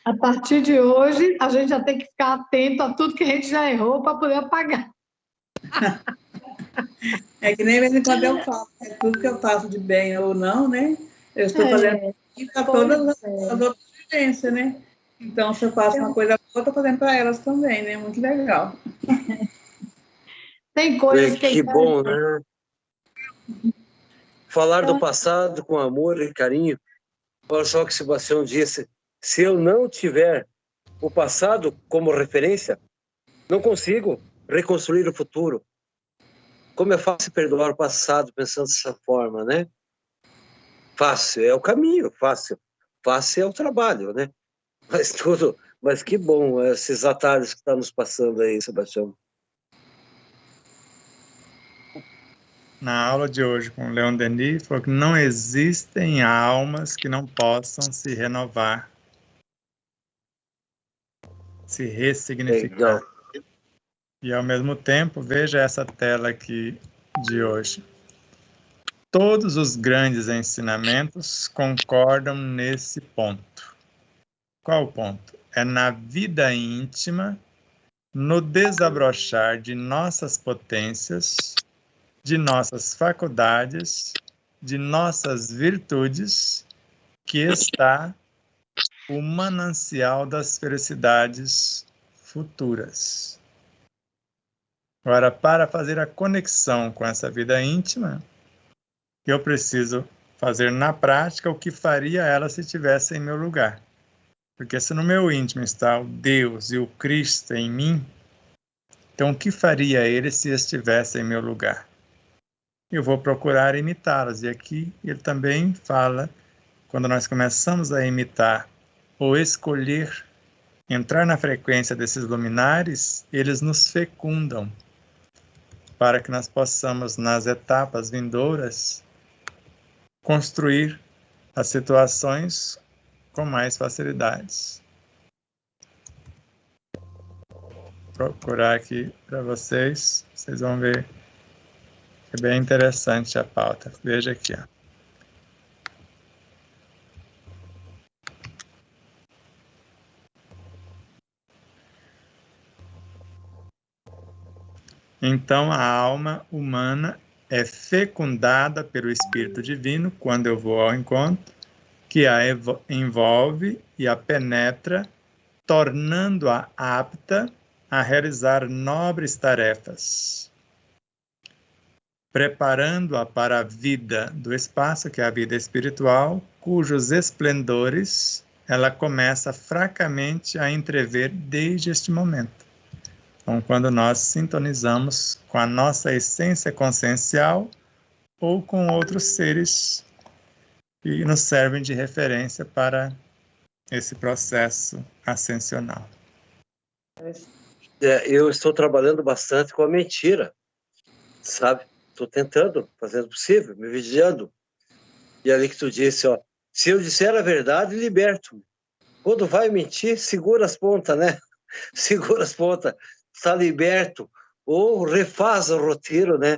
A partir de hoje, a gente já tem que ficar atento a tudo que a gente já errou para poder apagar. É que nem mesmo quando eu falo, tudo que eu faço de bem ou não, né? Eu estou fazendo para todas as outras vivências, né? Então, se eu faço uma coisa boa, eu estou fazendo para elas também, né? Muito legal. Tem coisas que bom, né? Falar do passado com amor e carinho. Olha só o que Sebastião disse. Se eu não tiver o passado como referência, não consigo reconstruir o futuro. Como é fácil perdoar o passado pensando dessa forma, né? Fácil é o caminho, fácil é o trabalho, né? Mas que bom esses atalhos que está nos passando aí, Sebastião. Na aula de hoje com o Leon Denis, falou que não existem almas que não possam se renovar, se ressignificar. Legal. E, ao mesmo tempo, veja essa tela aqui de hoje. Todos os grandes ensinamentos concordam nesse ponto. Qual o ponto? É na vida íntima, no desabrochar de nossas potências, de nossas faculdades, de nossas virtudes, que está o manancial das felicidades futuras. Agora, para fazer a conexão com essa vida íntima, eu preciso fazer na prática o que faria ela se estivesse em meu lugar. Porque se no meu íntimo está o Deus e o Cristo em mim, então o que faria ele se estivesse em meu lugar? eu vou procurar imitá-las. E aqui ele também fala, quando nós começamos a imitar ou escolher entrar na frequência desses luminares, eles nos fecundam para que nós possamos, nas etapas vindouras, construir as situações com mais facilidades. Vou procurar aqui para vocês vão ver. É bem interessante a pauta. Veja aqui, ó. Então, a alma humana é fecundada pelo Espírito Divino quando eu vou ao encontro, que a envolve e a penetra, tornando-a apta a realizar nobres tarefas, preparando-a para a vida do espaço, que é a vida espiritual, cujos esplendores ela começa fracamente a entrever desde este momento. Então, quando nós sintonizamos com a nossa essência consciencial ou com outros seres que nos servem de referência para esse processo ascensional. Eu estou trabalhando bastante com a mentira, sabe? Estou tentando, fazendo o possível, me vigiando. E ali que tu disse, ó, se eu disser a verdade, liberto-me. Quando vai mentir, segura as pontas, né? Segura as pontas, está liberto. Ou refaz o roteiro, né?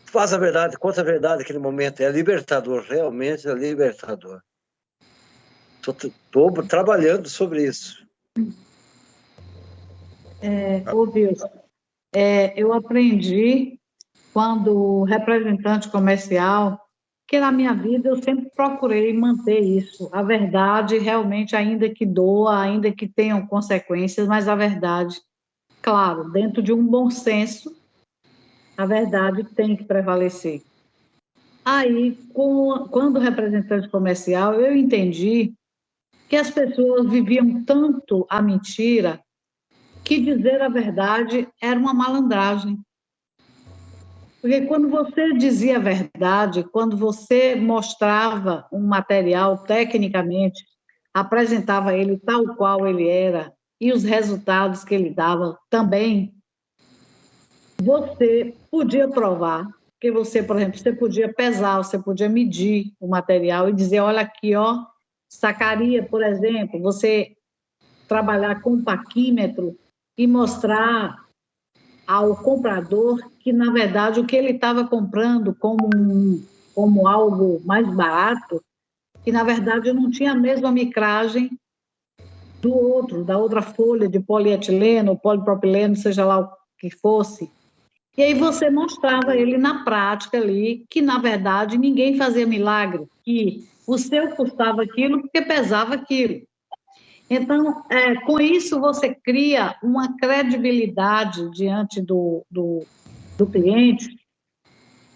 Faz a verdade, conta a verdade naquele momento. É libertador, realmente é libertador. Estou trabalhando sobre isso. Wilson, eu aprendi quando representante comercial, que na minha vida eu sempre procurei manter isso. A verdade realmente, ainda que doa, ainda que tenham consequências, mas a verdade, claro, dentro de um bom senso, a verdade tem que prevalecer. Aí, quando representante comercial, eu entendi que as pessoas viviam tanto a mentira que dizer a verdade era uma malandragem. Porque quando você dizia a verdade, quando você mostrava um material tecnicamente, apresentava ele tal qual ele era, e os resultados que ele dava também, você podia provar, que você, por exemplo, você podia pesar, você podia medir o material e dizer, olha aqui, ó, sacaria, por exemplo, você trabalhar com um paquímetro e mostrar ao comprador que, na verdade, o que ele estava comprando como algo mais barato, que, na verdade, não tinha a mesma micragem da outra folha de polietileno, polipropileno, seja lá o que fosse. E aí você mostrava ele na prática ali, que, na verdade, ninguém fazia milagre, que o seu custava aquilo porque pesava aquilo. Então, com isso, você cria uma credibilidade diante do cliente,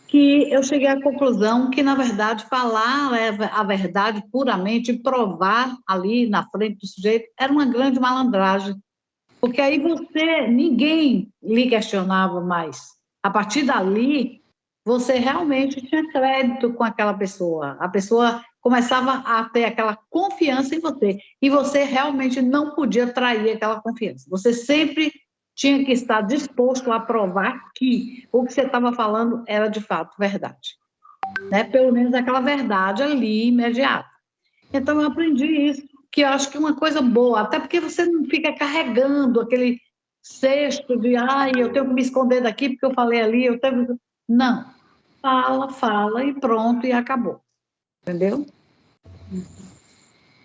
que eu cheguei à conclusão que, na verdade, falar a verdade puramente e provar ali na frente do sujeito era uma grande malandragem, porque aí ninguém lhe questionava mais. A partir dali, você realmente tinha crédito com aquela pessoa. A pessoa começava a ter aquela confiança em você. E você realmente não podia trair aquela confiança. Você sempre tinha que estar disposto a provar que o que você estava falando era, de fato, verdade. Né? Pelo menos aquela verdade ali, imediata. Então, eu aprendi isso, que eu acho que é uma coisa boa, até porque você não fica carregando aquele cesto de, eu tenho que me esconder daqui porque eu falei ali, eu tenho... Não. Fala e pronto, e acabou. Entendeu?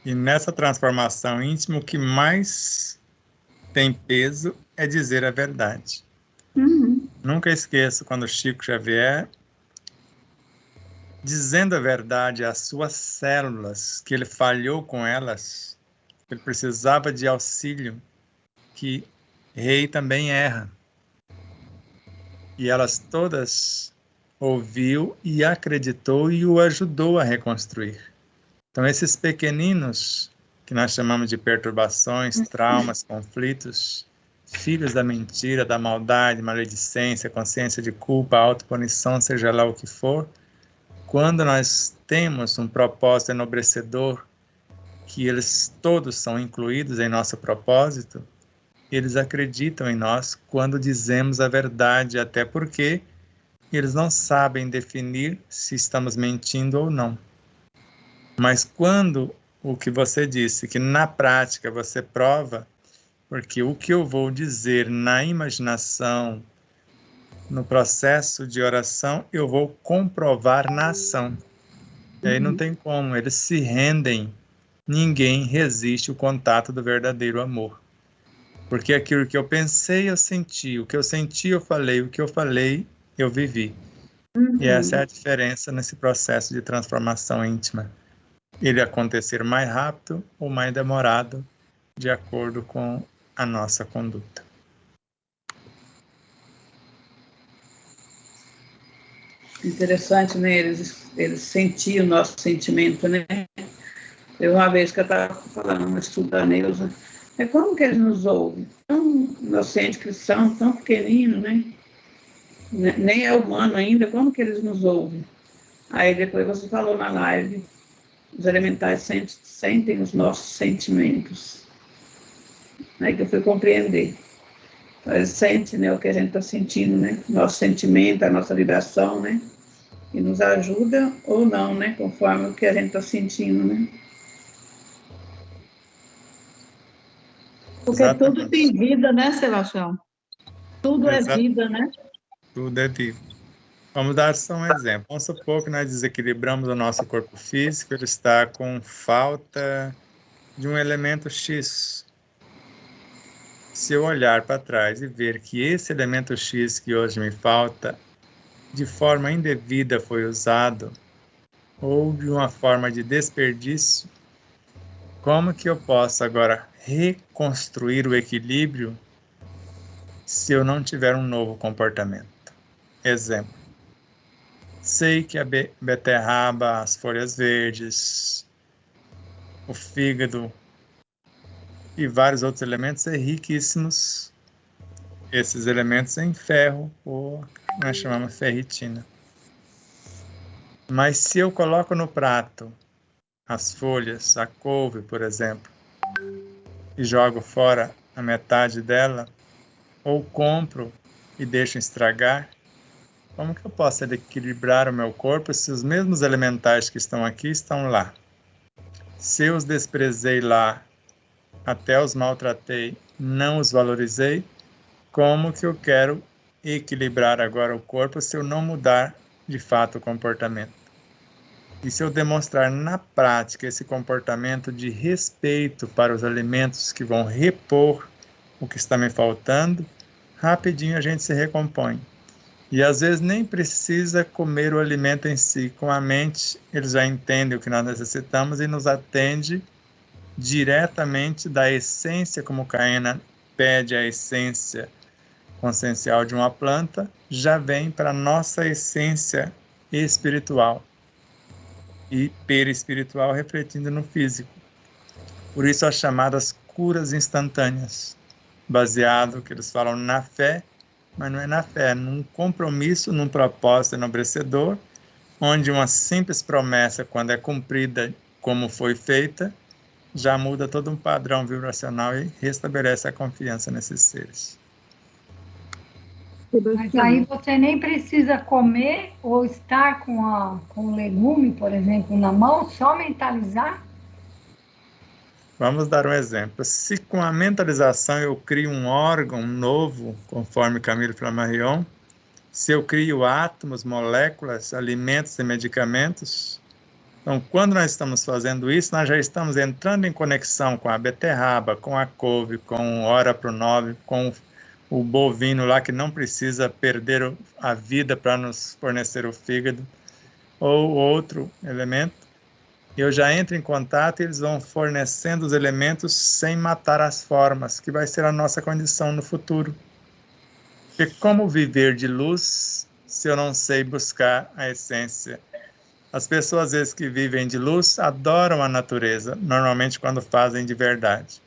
E nessa transformação íntima, o que mais tem peso é dizer a verdade. Uhum. Nunca esqueço quando Chico Xavier, dizendo a verdade às suas células, que ele falhou com elas, ele precisava de auxílio, que rei também erra. E elas todas ouviu e acreditou e o ajudou a reconstruir. Então, esses pequeninos, que nós chamamos de perturbações, traumas, conflitos, filhos da mentira, da maldade, maledicência, consciência de culpa, autopunição, seja lá o que for, quando nós temos um propósito enobrecedor, que eles todos são incluídos em nosso propósito, eles acreditam em nós quando dizemos a verdade, até porque eles não sabem definir se estamos mentindo ou não. Mas quando o que você disse, que na prática você prova, porque o que eu vou dizer na imaginação, no processo de oração, eu vou comprovar na ação. E aí não tem como, eles se rendem. Ninguém resiste ao contato do verdadeiro amor. Porque aquilo que eu pensei, eu senti. O que eu senti, eu falei. O que eu falei, eu vivi. E essa é a diferença nesse processo de transformação íntima. Ele acontecer mais rápido ou mais demorado, de acordo com a nossa conduta. Interessante, né? Eles sentiam o nosso sentimento, né? Teve uma vez que eu estava falando no estudo da Neuza, como que eles nos ouvem? Tão inocentes que são, tão pequeninos, né? Nem é humano ainda, como que eles nos ouvem? Aí depois você falou na live, os elementais sentem os nossos sentimentos. Aí que eu fui compreender. Então, eles sentem, né, o que a gente está sentindo, né? Nosso sentimento, a nossa vibração, né? E nos ajuda ou não, né? Conforme o que a gente está sentindo, né? Porque tudo tem vida, né, Sebastião? Tudo é vida, né? Tudo é vida. Vamos dar só um exemplo. Vamos supor que nós desequilibramos o nosso corpo físico, ele está com falta de um elemento X. Se eu olhar para trás e ver que esse elemento X que hoje me falta, de forma indevida foi usado, ou de uma forma de desperdício, como que eu posso agora reconstruir o equilíbrio se eu não tiver um novo comportamento? Exemplo. Sei que a beterraba, as folhas verdes, o fígado e vários outros elementos são riquíssimos, esses elementos em ferro, ou nós chamamos ferritina. Mas se eu coloco no prato as folhas, a couve, por exemplo, e jogo fora a metade dela, ou compro e deixo estragar, como que eu posso equilibrar o meu corpo se os mesmos elementais que estão aqui estão lá? Se eu os desprezei lá, até os maltratei, não os valorizei, como que eu quero equilibrar agora o corpo se eu não mudar de fato o comportamento? E se eu demonstrar na prática esse comportamento de respeito para os alimentos que vão repor o que está me faltando, rapidinho a gente se recompõe. E às vezes nem precisa comer o alimento em si. Com a mente, eles já entendem o que nós necessitamos e nos atende diretamente da essência, como Caena pede a essência consciencial de uma planta, já vem para a nossa essência espiritual e perispiritual refletindo no físico. Por isso as chamadas curas instantâneas, baseado, que eles falam, na fé, mas não é na fé, é num compromisso, num propósito enobrecedor, onde uma simples promessa, quando é cumprida como foi feita, já muda todo um padrão vibracional e restabelece a confiança nesses seres. Mas aí você nem precisa comer ou estar com o legume, por exemplo, na mão, só mentalizar? Vamos dar um exemplo. Se com a mentalização eu crio um órgão novo, conforme Camille Flammarion, se eu crio átomos, moléculas, alimentos e medicamentos, então quando nós estamos fazendo isso, nós já estamos entrando em conexão com a beterraba, com a couve, com o ora pro 9, com o bovino lá que não precisa perder a vida para nos fornecer o fígado, ou outro elemento. Eu já entro em contato e eles vão fornecendo os elementos sem matar as formas, que vai ser a nossa condição no futuro. E como viver de luz se eu não sei buscar a essência? As pessoas, às vezes, que vivem de luz, adoram a natureza, normalmente quando fazem de verdade.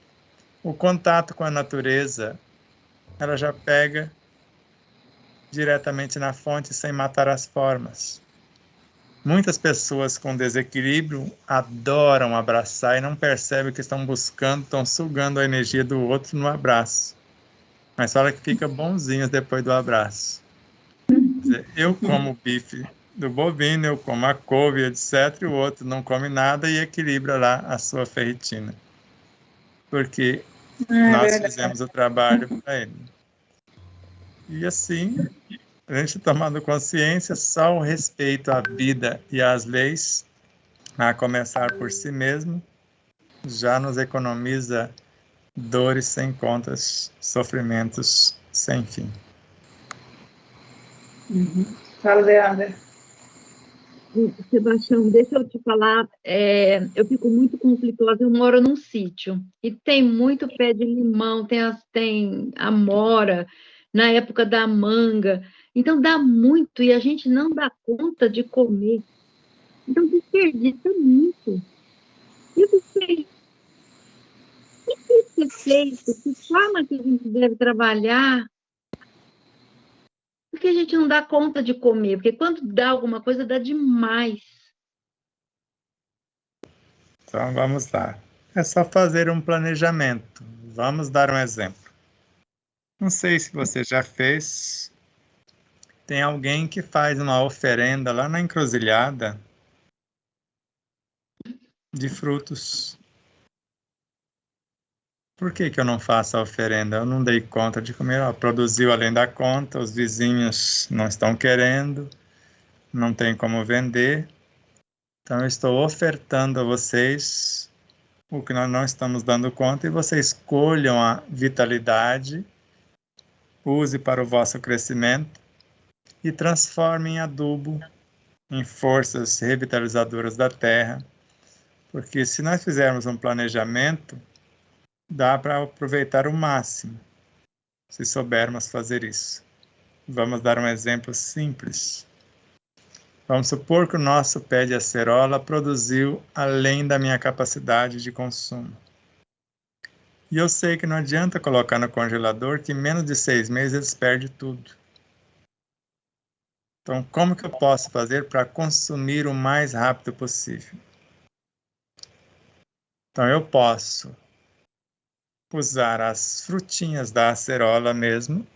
O contato com a natureza ela já pega diretamente na fonte sem matar as formas. Muitas pessoas com desequilíbrio adoram abraçar e não percebem que estão buscando, estão sugando a energia do outro no abraço. Mas fala que fica bonzinhos depois do abraço. Quer dizer, eu como bife do bovino, eu como a couve, etc. E o outro não come nada e equilibra lá a sua ferritina. Porque nós fizemos o trabalho para ele. E assim, a gente tomando consciência, só o respeito à vida e às leis, a começar por si mesmo, já nos economiza dores sem contas, sofrimentos sem fim. Fala, Leandra. Sebastião, deixa eu te falar, eu fico muito conflituosa, eu moro num sítio, e tem muito pé de limão, tem amora, na época da manga, então dá muito, e a gente não dá conta de comer, então desperdiça muito. E eu pensei, o que tem que ser feito? Que forma que a gente deve trabalhar? Porque a gente não dá conta de comer, porque quando dá alguma coisa, dá demais. Então vamos lá. É só fazer um planejamento. Vamos dar um exemplo. Não sei se você já fez. Tem alguém que faz uma oferenda lá na encruzilhada de frutos. Por que eu não faço a oferenda? Eu não dei conta de comer. Produziu além da conta, os vizinhos não estão querendo, não tem como vender. Então eu estou ofertando a vocês o que nós não estamos dando conta e vocês escolham a vitalidade, use para o vosso crescimento e transforme em adubo, em forças revitalizadoras da terra, porque se nós fizermos um planejamento, dá para aproveitar o máximo, se soubermos fazer isso. Vamos dar um exemplo simples. Vamos supor que o nosso pé de acerola produziu além da minha capacidade de consumo. E eu sei que não adianta colocar no congelador, que em menos de 6 meses eles perdem tudo. Então, como que eu posso fazer para consumir o mais rápido possível? Então, eu posso usar as frutinhas da acerola mesmo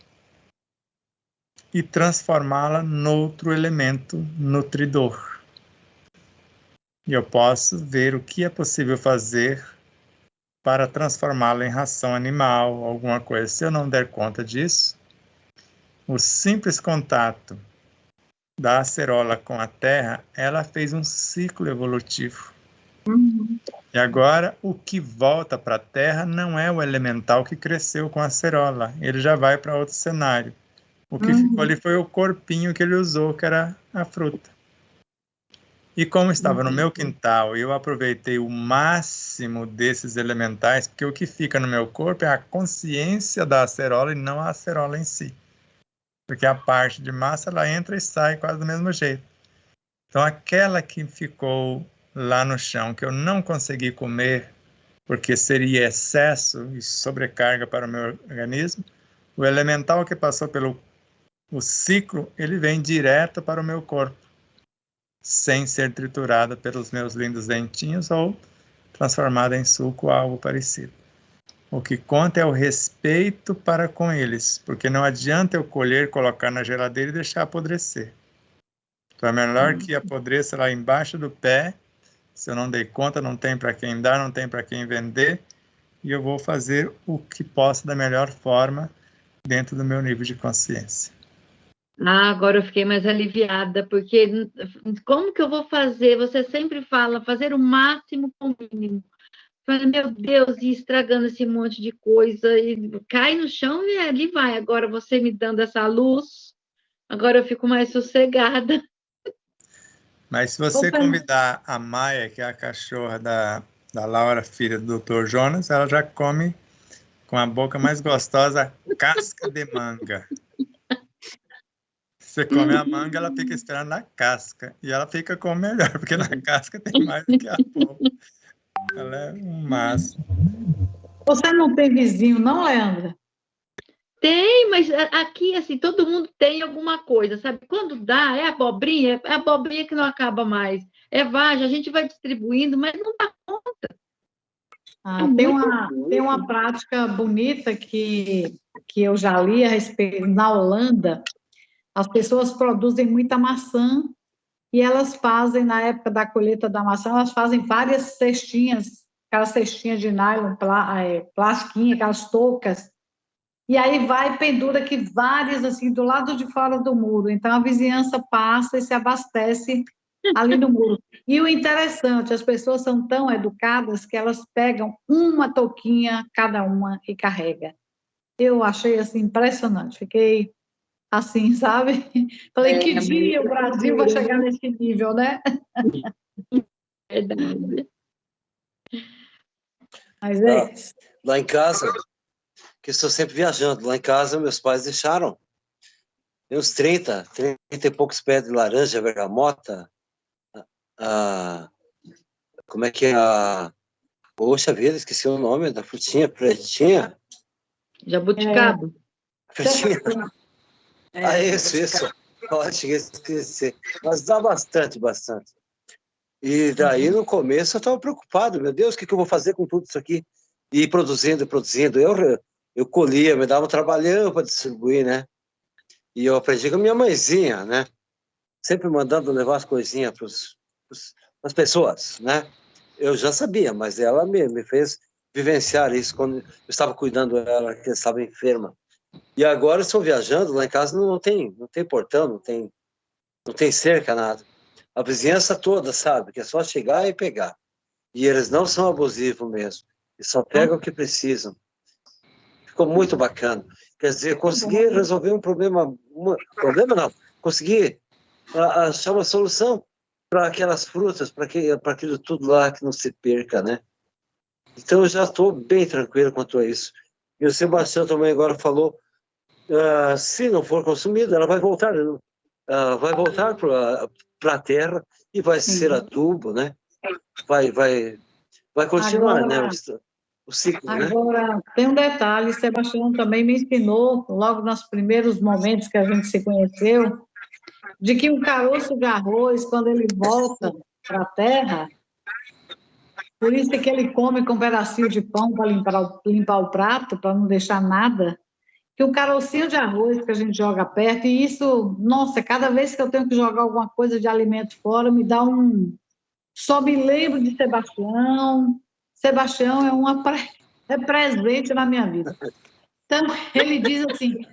e transformá-la noutro elemento nutridor. E eu posso ver o que é possível fazer para transformá-la em ração animal, alguma coisa. Se eu não der conta disso, o simples contato da acerola com a terra, ela fez um ciclo evolutivo. E agora, o que volta para a terra não é o elemental que cresceu com a acerola, ele já vai para outro cenário. O que ficou ali foi o corpinho que ele usou, que era a fruta. E como estava no meu quintal, eu aproveitei o máximo desses elementais, porque o que fica no meu corpo é a consciência da acerola e não a acerola em si. Porque a parte de massa, ela entra e sai quase do mesmo jeito. Então, aquela que ficou lá no chão, que eu não consegui comer, porque seria excesso e sobrecarga para o meu organismo, o elemental que passou pelo ciclo, ele vem direto para o meu corpo, sem ser triturada pelos meus lindos dentinhos ou transformada em suco ou algo parecido. O que conta é o respeito para com eles, porque não adianta eu colher, colocar na geladeira e deixar apodrecer. Então é melhor que apodreça lá embaixo do pé. Se eu não dei conta, não tem para quem dar, não tem para quem vender, e eu vou fazer o que posso da melhor forma dentro do meu nível de consciência. Agora eu fiquei mais aliviada, porque como que eu vou fazer? Você sempre fala, fazer o máximo com o mínimo. Falei, meu Deus, e estragando esse monte de coisa, e cai no chão e ali vai. Agora você me dando essa luz, agora eu fico mais sossegada. Mas se você convidar a Maia, que é a cachorra da Laura, filha do Dr. Jonas, ela já come com a boca mais gostosa casca de manga. Você come a manga, ela fica esperando a casca. E ela fica com o melhor, porque na casca tem mais do que a polpa. Ela é um máximo. Você não tem vizinho, não, Leandra? Tem, mas aqui, assim, todo mundo tem alguma coisa, sabe? Quando dá, é a abobrinha que não acaba mais. É vagem, a gente vai distribuindo, mas não dá conta. Tem uma prática bonita que eu já li a respeito. Na Holanda, as pessoas produzem muita maçã e elas fazem, na época da colheita da maçã, elas fazem várias cestinhas, aquelas cestinhas de nylon, plastiquinha, aquelas toucas, e aí vai e pendura aqui várias, assim, do lado de fora do muro. Então, a vizinhança passa e se abastece ali no muro. E o interessante, as pessoas são tão educadas que elas pegam uma touquinha cada uma e carrega. Eu achei, assim, impressionante. Fiquei assim, sabe? Falei, que dia o Brasil vai chegar nesse nível, né? Verdade. Mas lá em casa, que estou sempre viajando, lá em casa meus pais deixaram uns 30 e poucos pés de laranja, bergamota, como é que é poxa vida, esqueci o nome da frutinha, pretinha. Jabuticaba. Pretinha. Isso. Pode esquecer. Mas dá bastante. E daí, no começo, eu estava preocupado. Meu Deus, o que eu vou fazer com tudo isso aqui? E produzindo. Eu colhia, me dava um trabalhão para distribuir, né? E eu aprendi com a minha mãezinha, né? Sempre mandando levar as coisinhas para as pessoas, né? Eu já sabia, mas ela me fez vivenciar isso quando eu estava cuidando dela, que estava enferma. E agora eu estou viajando, lá em casa não tem portão, não tem cerca, nada. A vizinhança toda sabe que é só chegar e pegar. E eles não são abusivos mesmo. Eles só pegam o que precisam. Ficou muito bacana. Quer dizer, consegui resolver um problema. Consegui achar uma solução para aquelas frutas, para aquilo tudo lá que não se perca, né? Então eu já estou bem tranquilo quanto a isso. E o Sebastião também agora falou, se não for consumida, ela vai voltar para a terra e vai ser adubo, né? Vai continuar, agora, né? O ciclo, agora, né? tem um detalhe, Sebastião também me ensinou, logo nos primeiros momentos que a gente se conheceu, de que o caroço de arroz, quando ele volta para a terra, por isso é que ele come com um pedacinho de pão para limpar o prato, para não deixar nada, que o carocinho de arroz que a gente joga perto, e isso, nossa, cada vez que eu tenho que jogar alguma coisa de alimento fora, me dá só me lembro de Sebastião. Sebastião é presente na minha vida. Então, ele diz assim,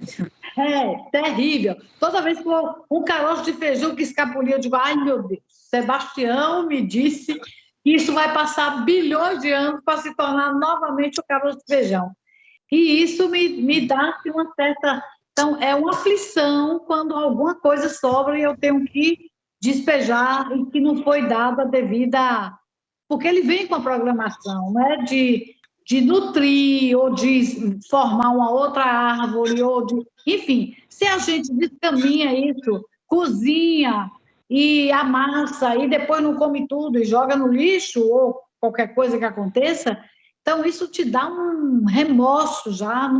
terrível. Toda vez que um caroço de feijão que escapulia, eu digo, ai, meu Deus, Sebastião me disse que isso vai passar bilhões de anos para se tornar novamente o caroço de feijão. E isso me dá uma certa... Então, é uma aflição quando alguma coisa sobra e eu tenho que despejar e que não foi dada devido a... Porque ele vem com a programação, né? De nutrir ou de formar uma outra árvore, enfim, se a gente descaminha isso, cozinha e amassa e depois não come tudo e joga no lixo ou qualquer coisa que aconteça, então isso te dá um remorso já.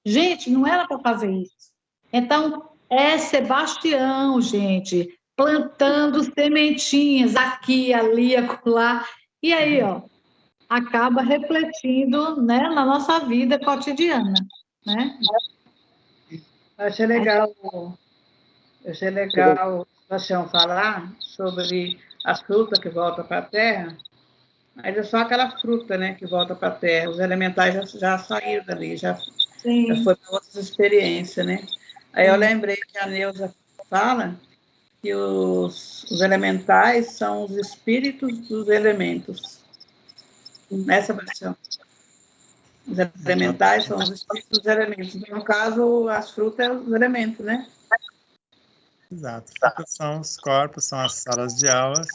Gente, não era para fazer isso. Então, é Sebastião, gente, plantando sementinhas aqui, ali, acolá, e aí, acaba refletindo, né, na nossa vida cotidiana, né? Achei legal, Sebastião, falar sobre as frutas que voltam para a terra, mas é só aquela fruta, né, que volta para a terra. Os elementais já saíram dali, já foi para outras experiências, né? Aí eu lembrei que a Neuza fala que os elementais são os espíritos dos elementos. Né, Sebastião? Os elementais são os espíritos dos elementos. No caso, as frutas são os elementos, né? Exato. Frutas são os corpos, são as salas de aulas,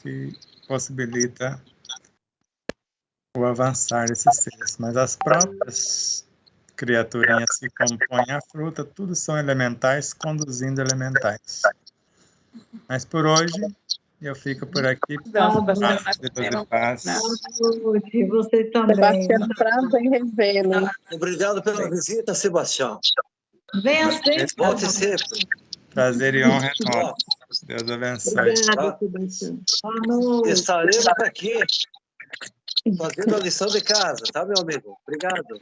que possibilita o avançar desses seres. Mas as próprias criaturinhas que compõem a fruta, tudo são elementais conduzindo elementais. Mas por hoje, Eu fico por aqui. Então, Sebastião, Deus de paz. E você também. Sebastião, prazer em revê-lo. Obrigado pela visita, Sebastião. Venha sempre. Volte sempre. Prazer e honra é nosso. Deus abençoe. Obrigada, Sebastião. Boa noite. Estaremos aqui fazendo a lição de casa, tá, meu amigo? Obrigado.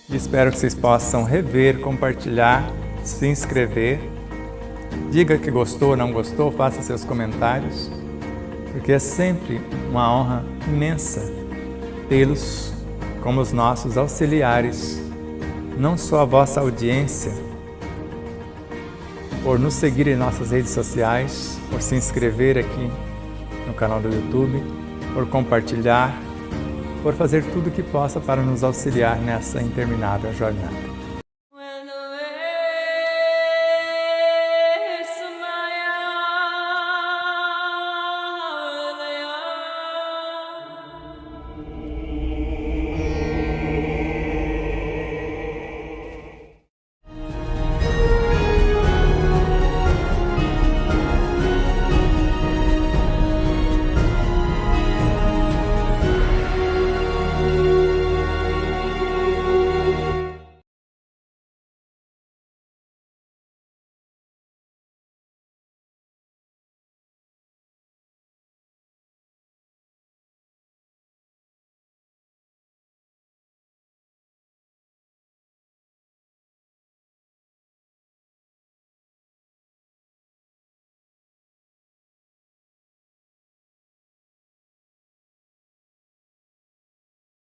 Espero que vocês possam rever, compartilhar, se inscrever. Diga que gostou ou não gostou, faça seus comentários, porque é sempre uma honra imensa tê-los como os nossos auxiliares, não só a vossa audiência, por nos seguir em nossas redes sociais, por se inscrever aqui no canal do YouTube, por compartilhar, por fazer tudo o que possa para nos auxiliar nessa interminável jornada.